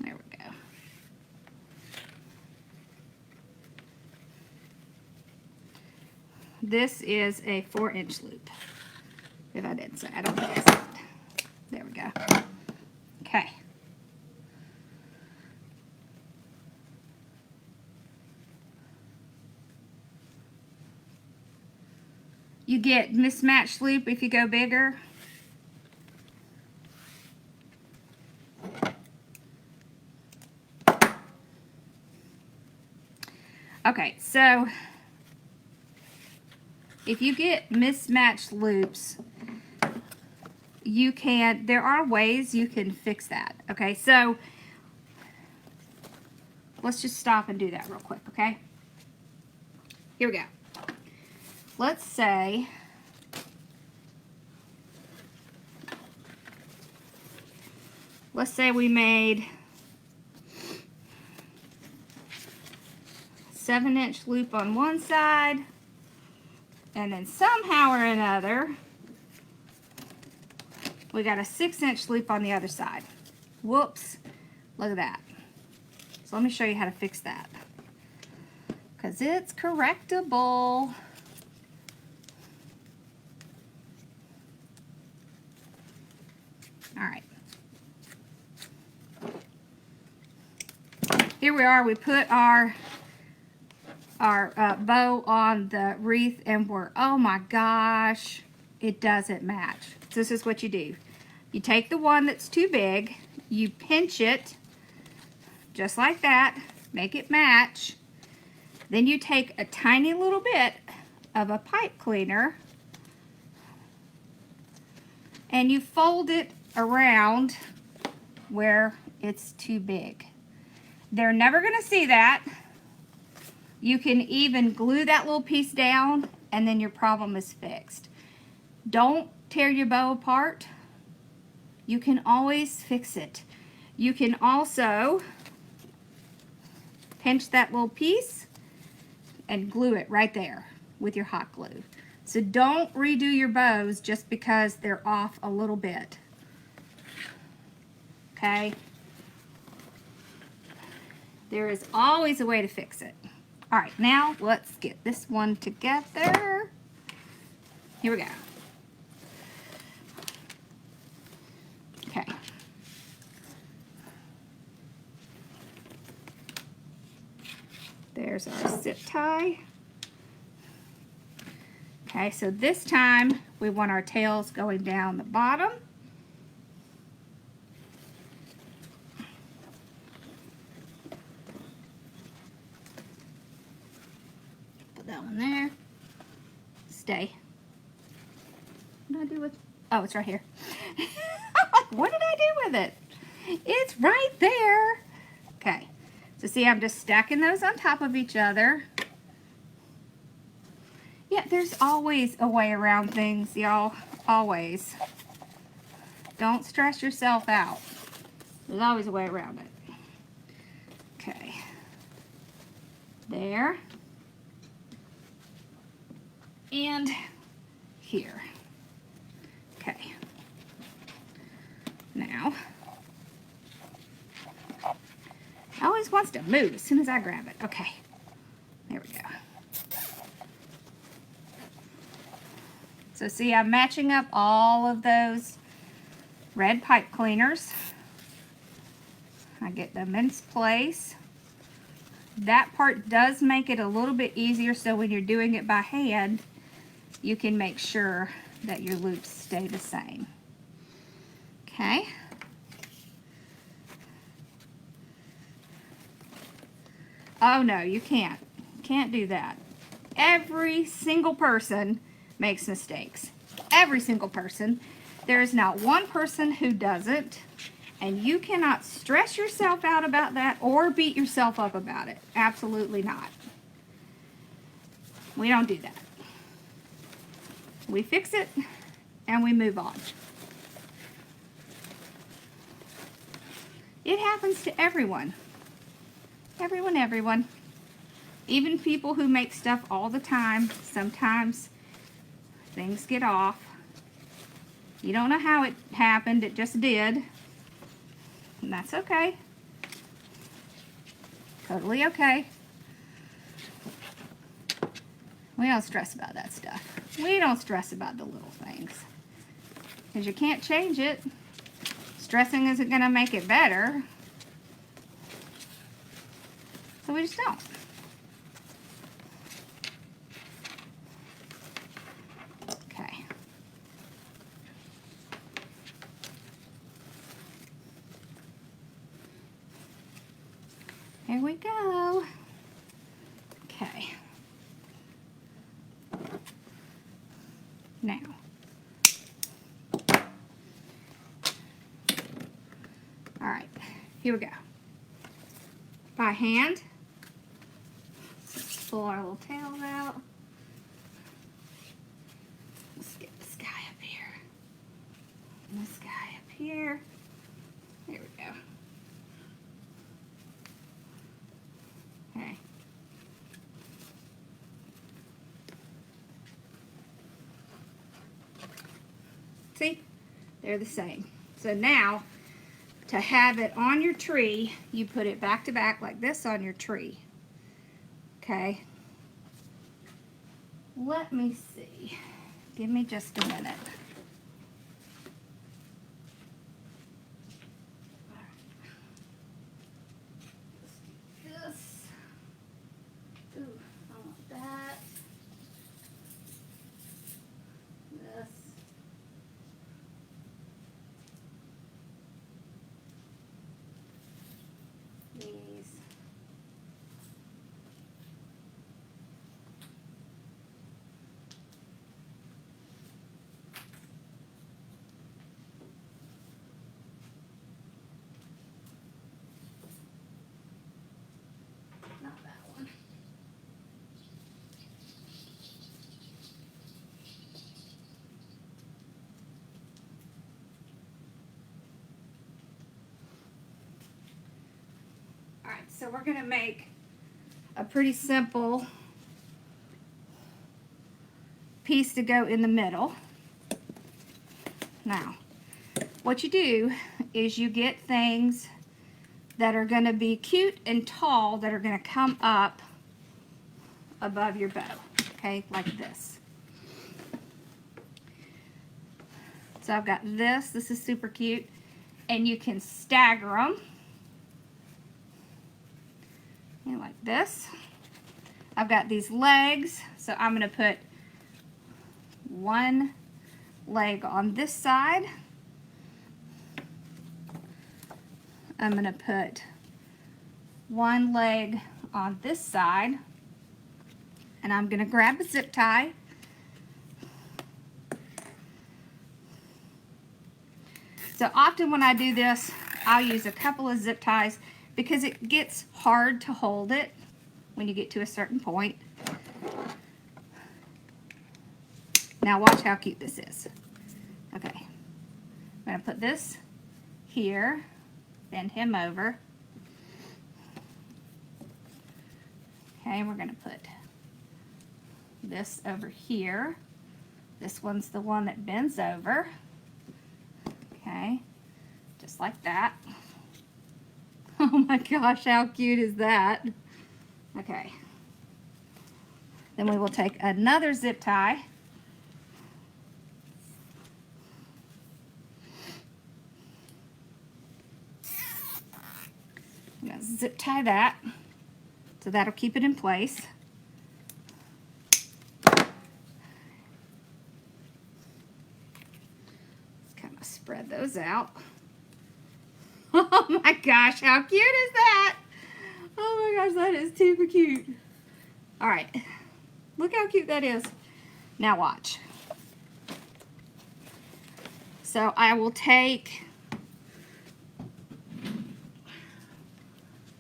There we go. This is a 4-inch loop. If I didn't say, I don't think I said it. There we go. Okay. You get mismatched loop if you go bigger. Okay, so if you get mismatched loops, there are ways you can fix that. Okay, so let's just stop and do that real quick, okay? Here we go. Let's say we made 7-inch loop on one side, and then somehow or another we got a 6-inch loop on the other side. Whoops, look at that. So let me show you how to fix that, because it's correctable. All right. Here we are. We put our bow on the wreath, and oh my gosh, it doesn't match. So this is what you do. You take the one that's too big, you pinch it just like that, make it match. Then you take a tiny little bit of a pipe cleaner and you fold it around where it's too big. They're never going to see that. You can even glue that little piece down and then your problem is fixed. Don't tear your bow apart. You can always fix it. You can also pinch that little piece and glue it right there with your hot glue. So don't redo your bows just because they're off a little bit. Okay? There is always a way to fix it. All right, now let's get this one together. Here we go. Okay. There's our zip tie. Okay, so this time we want our tails going down the bottom. on there. Stay. What did I do with? Oh, it's right here. What did I do with it? It's right there. Okay. So see, I'm just stacking those on top of each other. Yeah, there's always a way around things, y'all. Always. Don't stress yourself out. There's always a way around it. Okay. There. And here. Okay. Now, it always wants to move as soon as I grab it. Okay. There we go. So see, I'm matching up all of those red pipe cleaners. I get them in place. That part does make it a little bit easier, so when you're doing it by hand, you can make sure that your loops stay the same. Okay. Oh no, you can't. Can't do that. Every single person makes mistakes. Every single person. There is not one person who doesn't, and you cannot stress yourself out about that or beat yourself up about it. Absolutely not. We don't do that. We fix it and we move on. It happens to everyone. Everyone. Even people who make stuff all the time, sometimes things get off. You don't know how it happened, it just did. And that's okay. Totally okay. We don't stress about that stuff. We don't stress about the little things. Because you can't change it. Stressing isn't going to make it better. So we just don't. Okay. Here we go. Okay. Now. All right. Here we go. By hand. Pull our little tails out. Let's get this guy up here. And this guy up here. There we go. Okay. See? They're the same. So now, to have it on your tree, you put it back to back like this on your tree. Okay. Let me see. Give me just a minute. This. Ooh, I want that. This. These. Not that one. All right, so we're going to make a pretty simple piece to go in the middle. Now, what you do is you get things that are going to be cute and tall that are going to come up above your bow, okay, like this. So I've got this. This is super cute, and you can stagger them. And like this. I've got these legs, so I'm going to put one leg on this side. I'm going to put one leg on this side. And I'm going to grab a zip tie. So often when I do this, I'll use a couple of zip ties because it gets hard to hold it when you get to a certain point. Now watch how cute this is. Okay, I'm going to put this here, bend him over. Okay, we're going to put this over here. This one's the one that bends over. Okay, just like that. Oh my gosh, how cute is that? Okay, then we will take another zip tie. I'm going to zip tie that, so that'll keep it in place. Kind of spread those out. Oh my gosh, how cute is that? Oh my gosh, that is super cute. All right, look how cute that is. Now watch. So I will take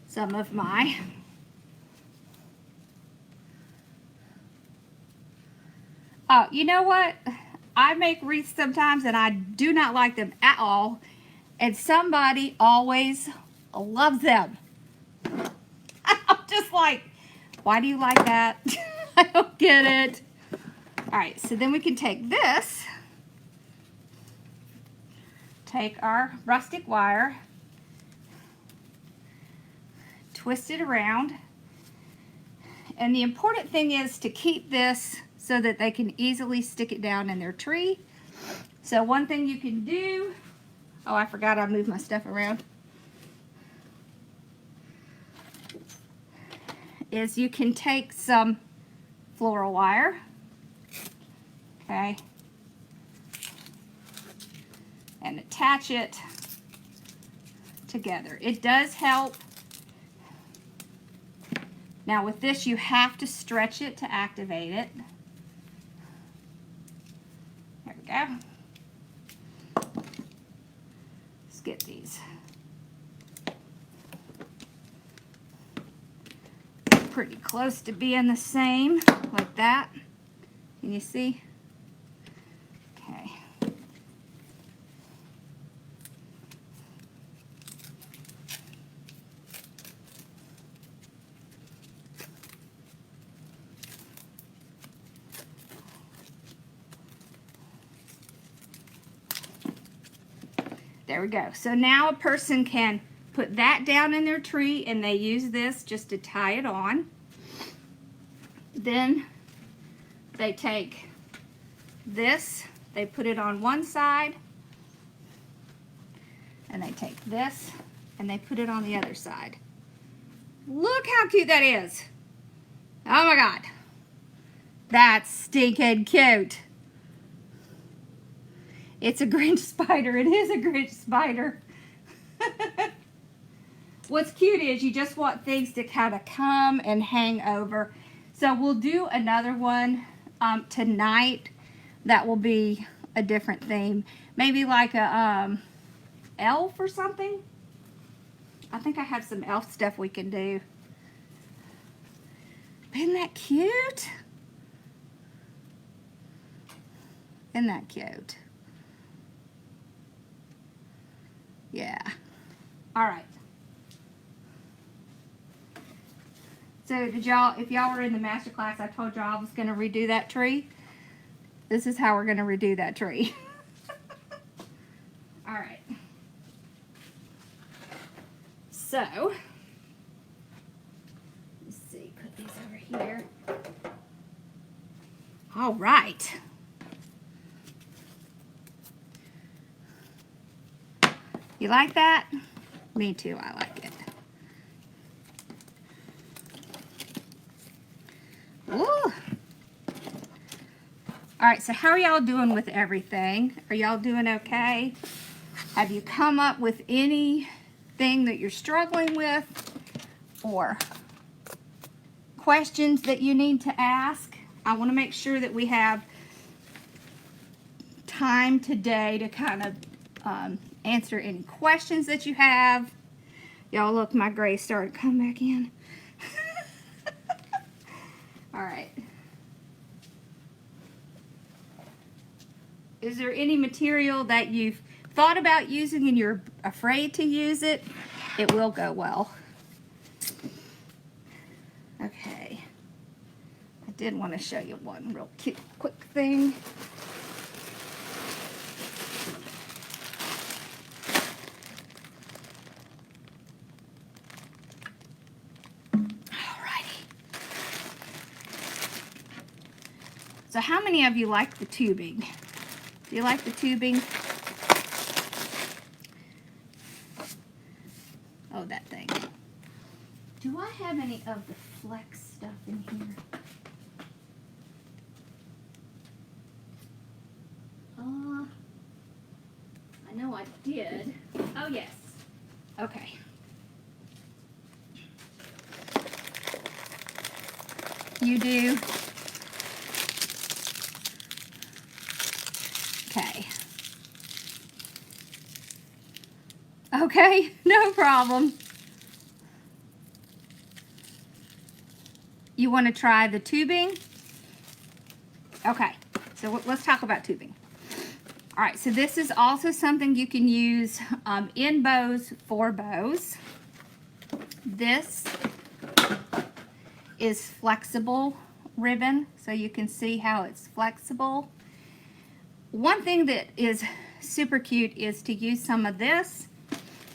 some of my you know what? I make wreaths sometimes and I do not like them at all. And somebody always loves them. I'm just like, why do you like that? I don't get it. All right, so then we can take this, take our rustic wire, twist it around. And the important thing is to keep this so that they can easily stick it down in their tree. So one thing you can do, oh, I forgot I moved my stuff around, is you can take some floral wire, okay, and attach it together. It does help. Now with this, you have to stretch it to activate it. There we go. Let's get these pretty close to being the same, like that. Can you see? Okay. There we go. So now a person can put that down in their tree and they use this just to tie it on. Then they take this, they put it on one side, and they take this and they put it on the other side. Look how cute that is. Oh my God. That's stinking cute. It's a Grinch spider. It is a Grinch spider. What's cute is you just want things to kind of come and hang over. So we'll do another one tonight that will be a different theme. Maybe like a elf or something. I think I have some elf stuff we can do. Isn't that cute? Isn't that cute? Yeah. All right. So did y'all, if y'all were in the master class, I told y'all I was going to redo that tree. This is how we're going to redo that tree. All right. So, let's see, put these over here. All right. You like that? Me too, I like it. Ooh. All right, so how are y'all doing with everything? Are y'all doing okay? Have you come up with anything that you're struggling with or questions that you need to ask. I want to make sure that we have time today to kind of answer any questions that you have. Y'all look, my gray started to come back in. All right. Is there any material that you've thought about using and you're afraid to use it? It will go well. Okay. I did want to show you one real cute, quick thing. Alrighty. So how many of you like the tubing? Do you like the tubing? Oh, that thing. Do I have any of the flex stuff in here? I know I did. Oh, yes. Okay. You do? Okay. Okay, no problem. You want to try the tubing? Okay, so let's talk about tubing. All right, so this is also something you can use in bows for bows. This is flexible ribbon, so you can see how it's flexible. One thing that is super cute is to use some of this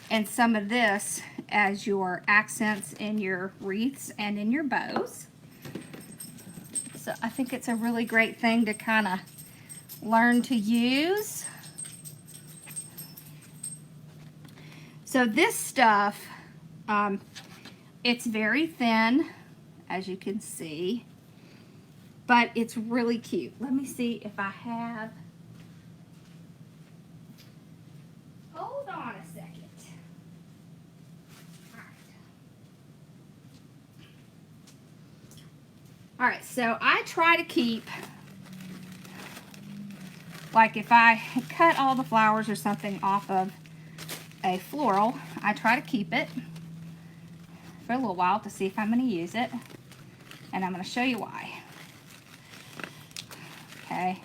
and some of this as your accents in your wreaths and in your bows. So I think it's a really great thing to kind of learn to use. So this stuff, it's very thin, as you can see, but it's really cute. Let me see if I have, hold on a second. All right, so I try to keep, like if I cut all the flowers or something off of a floral, I try to keep it for a little while to see if I'm going to use it. And I'm going to show you why. Okay.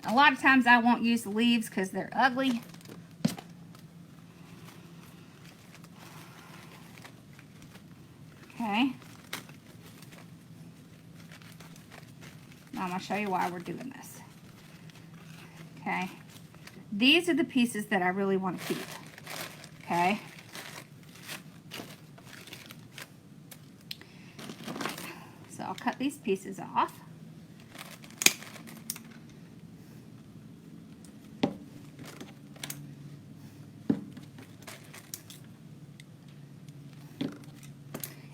A lot of times I won't use the leaves because they're ugly. Okay. Now I'm going to show you why we're doing this. Okay. These are the pieces that I really want to keep. Okay. So I'll cut these pieces off.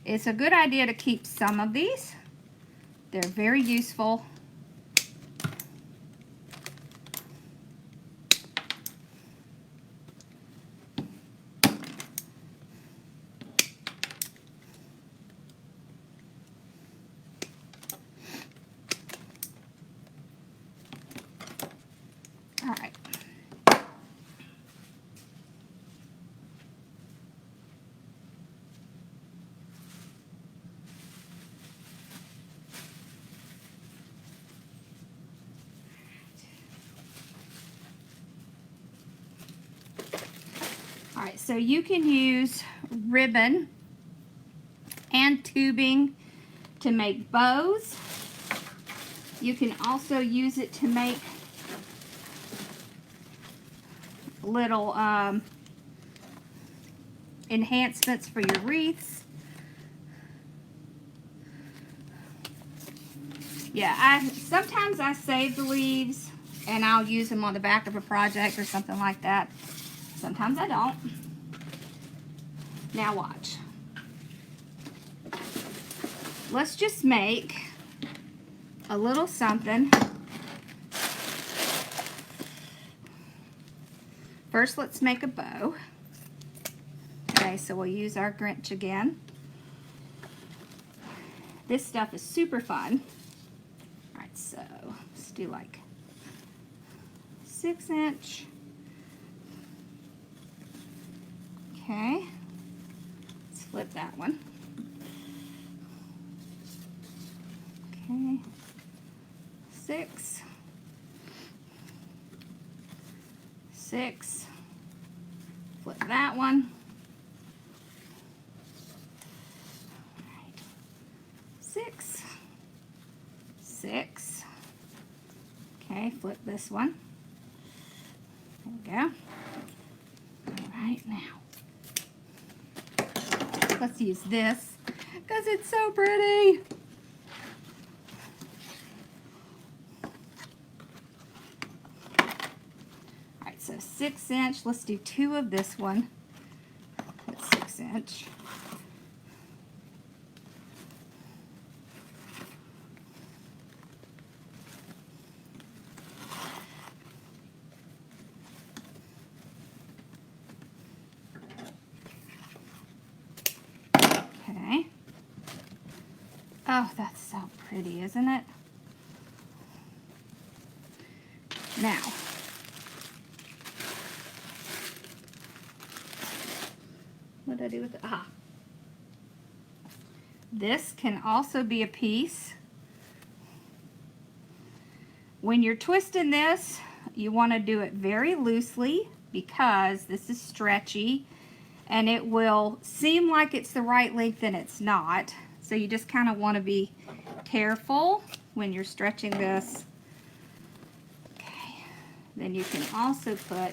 It's a good idea to keep some of these. They're very useful. All right. All right, so you can use ribbon and tubing to make bows. You can also use it to make little enhancements for your wreaths. Yeah, sometimes I save the leaves and I'll use them on the back of a project or something like that. Sometimes I don't. Now watch. Let's just make a little something. First, let's make a bow. Okay, so we'll use our Grinch again. This stuff is super fun. All right, so let's do like 6-inch. Okay, let's flip that one. Okay, 6, 6, flip that one. All right. 6, 6. Okay, flip this one. There we go. All right, now let's use this because it's so pretty. All right, so 6-inch. Let's do 2 of this one. That's 6-inch. Okay. Oh, that's so pretty, isn't it? Now, what did I do with it? Ah. This can also be a piece. When you're twisting this, you want to do it very loosely because this is stretchy and it will seem like it's the right length and it's not. So you just kind of want to be careful when you're stretching this. Okay. Then you can also put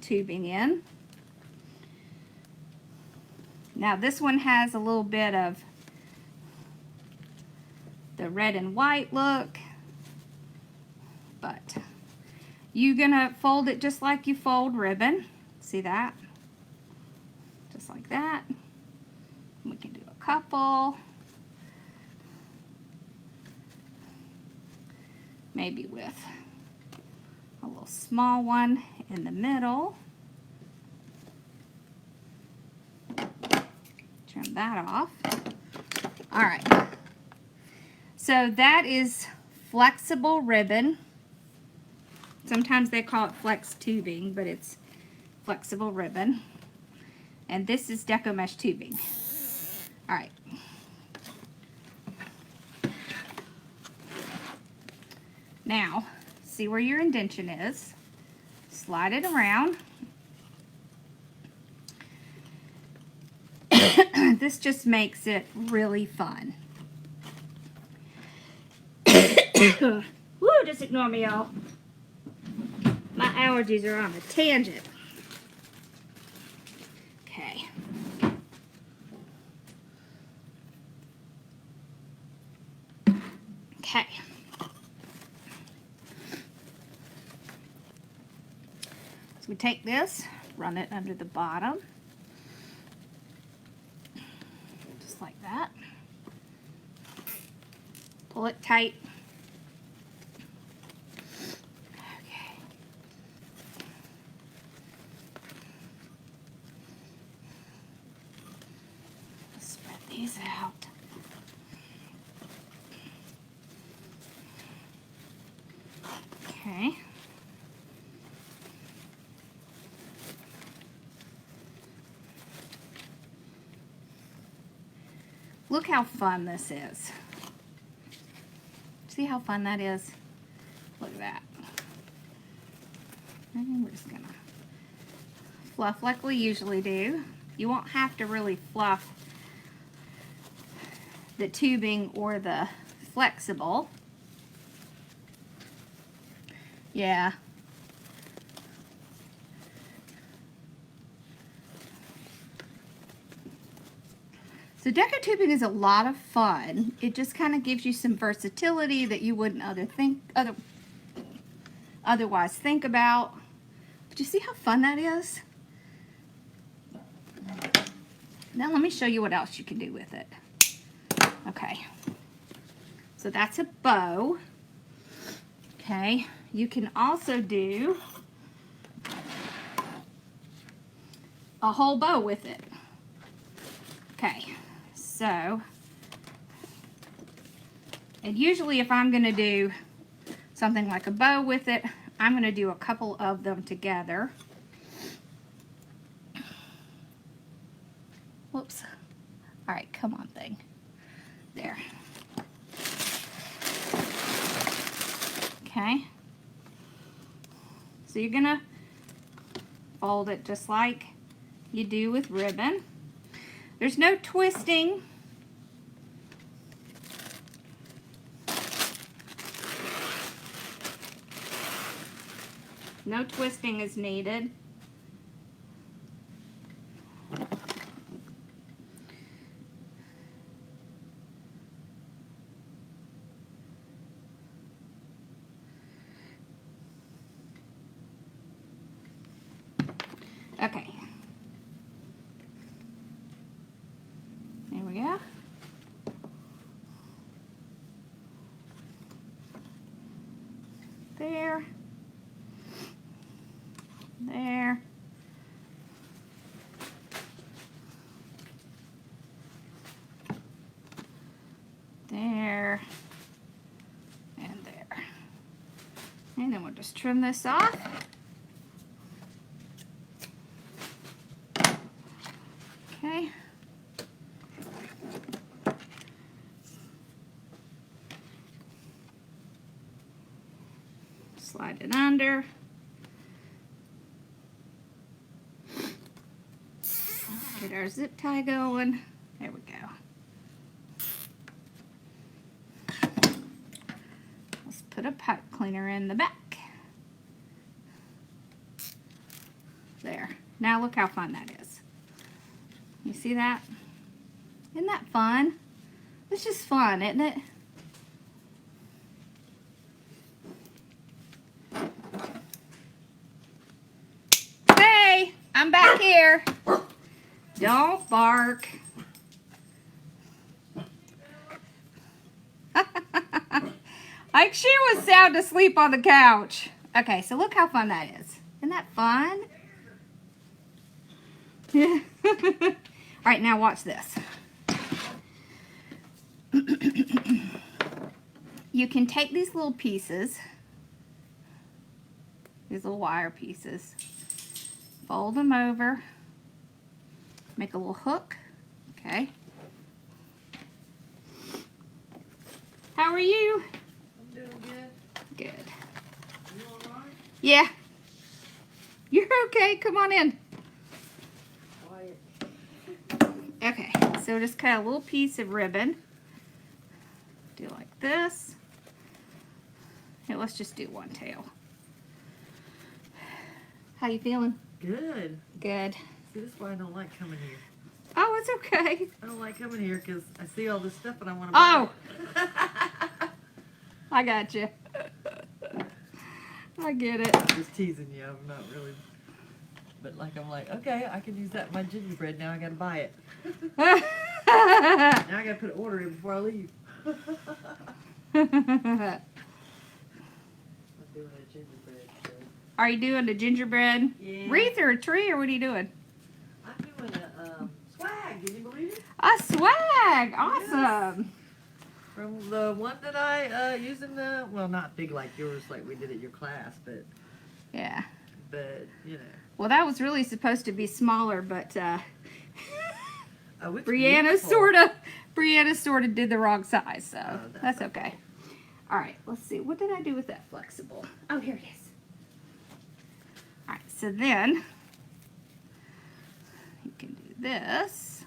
tubing in. Now this one has a little bit of the red and white look, but you're gonna fold it just like you fold ribbon. See that? Just like that. We can do a couple. Maybe with a little small one in the middle. Trim that off. All right. So that is flexible ribbon. Sometimes they call it flex tubing, but it's flexible ribbon. And this is deco mesh tubing. All right. Now, see where your indention is. Slide it around. This just makes it really fun. Woo, just ignore me, y'all. My allergies are on a tangent. Okay. Okay. So we take this, run it under the bottom. Just like that. Pull it tight. Okay. Spread these out. Okay. Look how fun this is. See how fun that is? Look at that. And we're just gonna fluff like we usually do. You won't have to really fluff the tubing or the flexible. Yeah. So deco tubing is a lot of fun. It just kind of gives you some versatility that you wouldn't otherwise think about. But you see how fun that is? Now let me show you what else you can do with it. Okay. So that's a bow. Okay. You can also do a whole bow with it. Okay. so. And usually if I'm going to do something like a bow with it, I'm going to do a couple of them together. Whoops. All right, come on thing. There. Okay. So you're going to fold it just like you do with ribbon. There's no twisting. No twisting is needed. Okay. There we go. There. There. There. And there. And then we'll just trim this off. Okay. Slide it under. Get our zip tie going. There we go. Let's put a pipe cleaner in the back. There. Now look how fun that is. You see that? Isn't that fun? It's just fun, isn't it? Hey, I'm back here. Don't bark. Like she was sound asleep on the couch. Okay, so look how fun that is. Isn't that fun? Yeah. All right, now watch this. You can take these little pieces, these little wire pieces, fold them over, make a little hook. Okay. How are you? I'm doing good. Good. You all right? Yeah. You're okay. Come on in. Quiet. Okay, so just cut a little piece of ribbon. Do like this. Here, let's just do one tail. How you feeling? Good. Good. See, this is why I don't like coming here. Oh, it's okay. I don't like coming here because I see all this stuff and I want to buy it. I got you. I get it. Just teasing you. I'm not really. But like, I'm like, okay, I can use that in my gingerbread. Now I got to buy it. Now I got to put an order in before I leave. I'm doing a gingerbread. So. Are you doing a gingerbread Yeah. wreath or a tree, or what are you doing? I'm doing a swag. Can you believe it? A swag. Awesome. From the one that I use in the, well, not big like yours, like we did at your class, but Yeah. you know. Well, that was really supposed to be smaller, but Oh, it's Brianna beautiful. sort of did the wrong size, so Oh, that's that's okay. All right, let's see. What did I do with that flexible? Oh, here it is. All right, so then you can do this.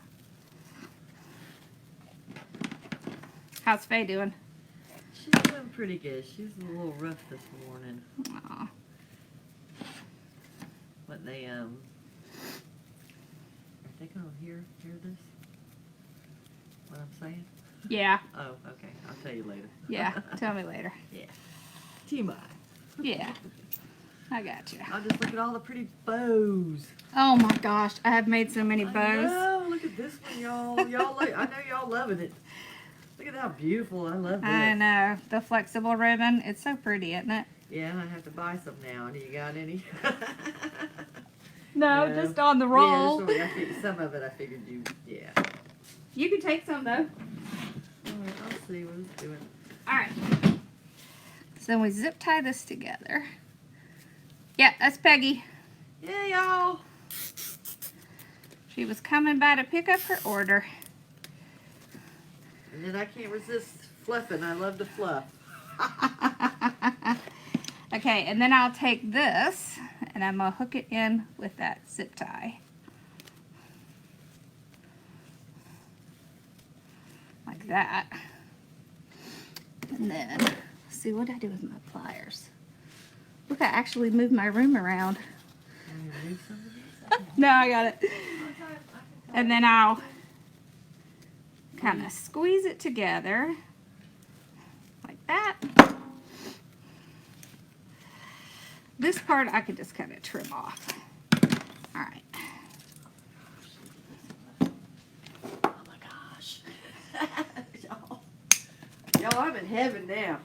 How's Faye doing? She's doing pretty good. She's a little rough this morning. Aw. But they are they gonna hear this? What I'm saying? Yeah, Oh, okay. I'll tell you later. yeah. Tell me later. Yeah. TMI. Yeah, I got you. I'll just look at all the pretty bows. Oh my gosh, I have made so many I bows. know. Look at this one, y'all. I know y'all loving it. Look at how beautiful. I love this. I know. The flexible ribbon. It's so pretty, isn't it? Yeah, and I have to buy some now. Do you got any? No, No. just on the roll. Yeah, sorry, some of it I figured you, yeah. You can take some though. Alright, I'll see what it's doing. Alright. So then we zip tie this together. Yeah, that's Peggy. Yeah, y'all. She was coming by to pick up her order. And then I can't resist fluffing. I love to fluff. Okay, and then I'll take this and I'm going to hook it in with that zip tie. Like that. And then, let's see what I do with my pliers. Look, I actually moved my room around. No, I got it. And then I'll kind of squeeze it together like that. This part I can just kind of trim off. All right. Oh my gosh. Y'all, I'm in heaven now.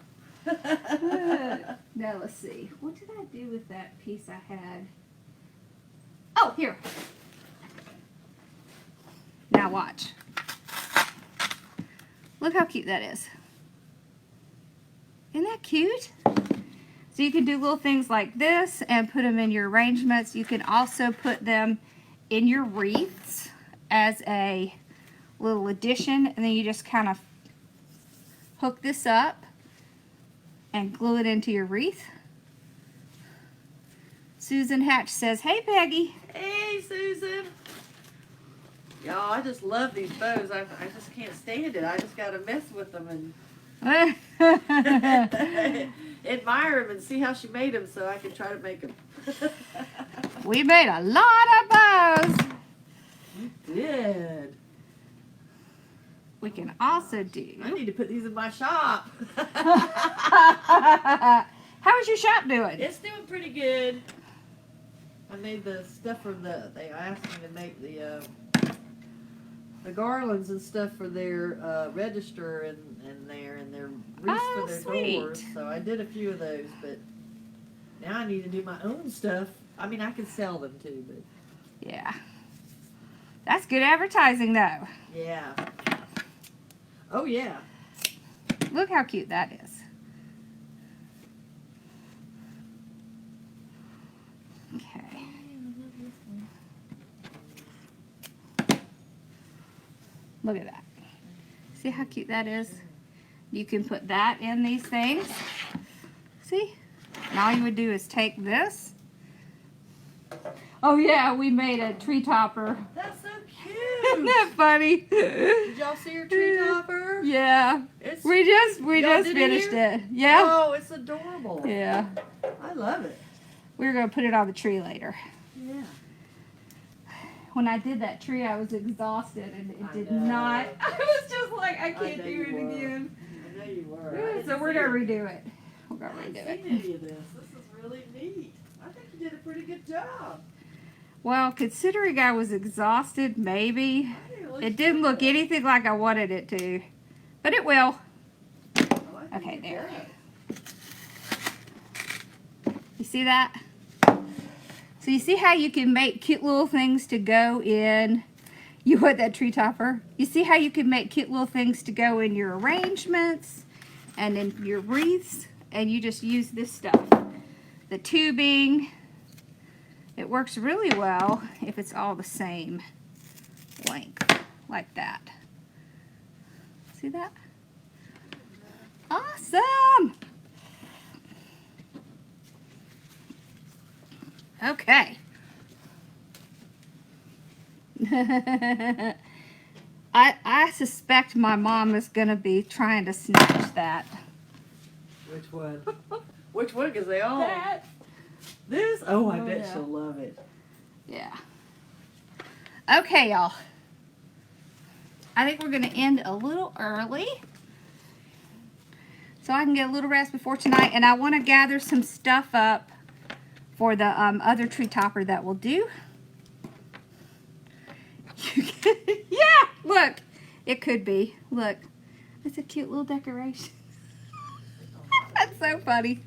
Now let's see. What did I do with that piece I had? Oh, here. Now watch. Look how cute that is. Isn't that cute? So you can do little things like this and put them in your arrangements. You can also put them in your wreaths as a little addition, and then you just kind of hook this up and glue it into your wreath. Susan Hatch says, "Hey Peggy." Hey, Susan. Y'all, I just love these bows. I just can't stand it. I just got to mess with them and admire them and see how she made them so I can try to make them. We made a lot of bows. You did. We can also do. I need to put these in my shop. How's your shop doing? It's doing pretty good. I made the stuff for they asked me to make the garlands and stuff for their register and their wreaths for their sweet. doors. So I did a few of those, but now I need to do my own stuff. I mean, I can sell them too, but Yeah. That's good advertising though. yeah. Oh yeah. Look how cute that is. Okay. Look at that. See how cute that is? You can put that in these things. See? And all you would do is take this. Oh yeah, we made a tree topper. That's so cute. Isn't that funny? Did y'all see her tree topper? Yeah. It's, We just Y'all did it finished here? it. Yeah. Oh, it's adorable. Yeah. I love it. We're gonna put it on the tree later. Yeah. When I did that tree, I was exhausted and it I did know. not. I was just like, I can't know do you it were. again. I know you were. I didn't So we're see gonna it. redo it. We're gonna I redo haven't it. seen any of this. This is really neat. I think you did a pretty good job. Well, considering I was exhausted, maybe. I think looks It didn't look good. anything like I wanted it to. But it will. Oh, I think Okay, it there. does. You see that? So you see how you can make cute little things to go in. You want that tree topper? You see how you can make cute little things to go in your arrangements and in your wreaths, and you just use this stuff. The tubing, it works really well if it's all the same length, like that. See that? Awesome! Okay. I suspect my mom is going to be trying to snatch that. Which one? Which one? Because they all. That. This? Oh, I Oh, bet yeah. she'll love it. Yeah. Okay, y'all. I think we're going to end a little early, so I can get a little rest before tonight. And I want to gather some stuff up for the other tree topper that we'll do. Yeah, look. It could be. Look. It's a cute little decoration. That's so funny.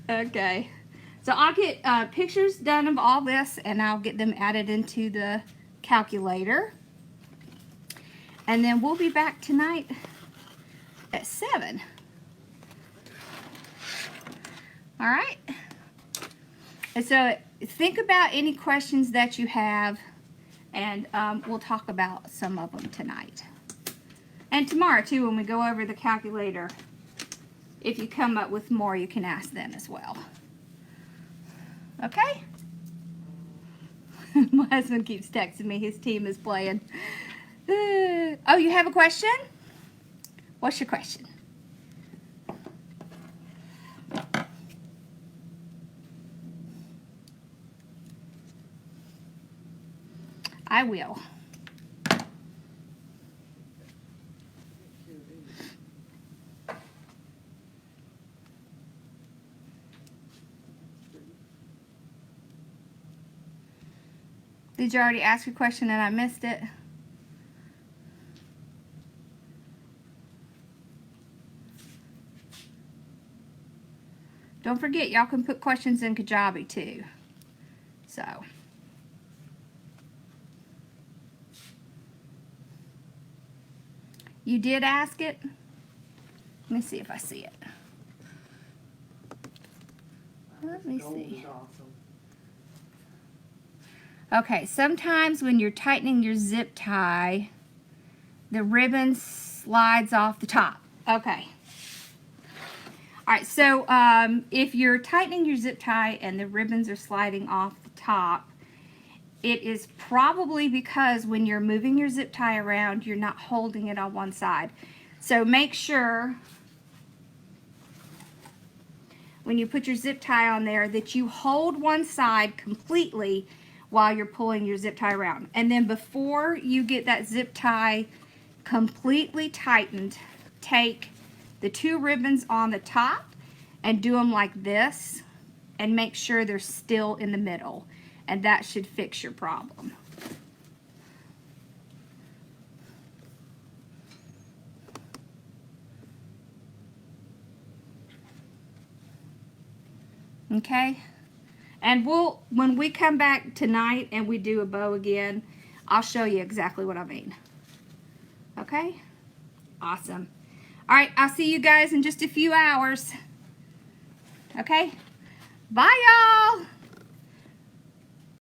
Okay. So I'll get pictures done of all this and I'll get them added into the calculator. And then we'll be back tonight at 7. All right? And so think about any questions that you have, and we'll talk about some of them tonight. And tomorrow, too, when we go over the calculator, if you come up with more, you can ask them as well. Okay? My husband keeps texting me. His team is playing. Oh, you have a question? What's your question? I will. Did you already ask your question and I missed it? Don't forget, y'all can put questions in Kajabi too. So. You did ask it? Let me see if I see it. Let me see. Okay, sometimes when you're tightening your zip tie, the ribbon slides off the top. Okay. All right, so if you're tightening your zip tie and the ribbons are sliding off the top, it is probably because when you're moving your zip tie around, you're not holding it on one side. So make sure when you put your zip tie on there that you hold one side completely while you're pulling your zip tie around. And then before you get that zip tie completely tightened, take the 2 ribbons on the top and do them like this and make sure they're still in the middle, and that should fix your problem. Okay, and when we come back tonight and we do a bow again, I'll show you exactly what I mean. Okay, awesome. All right, I'll see you guys in just a few hours. Okay, bye y'all.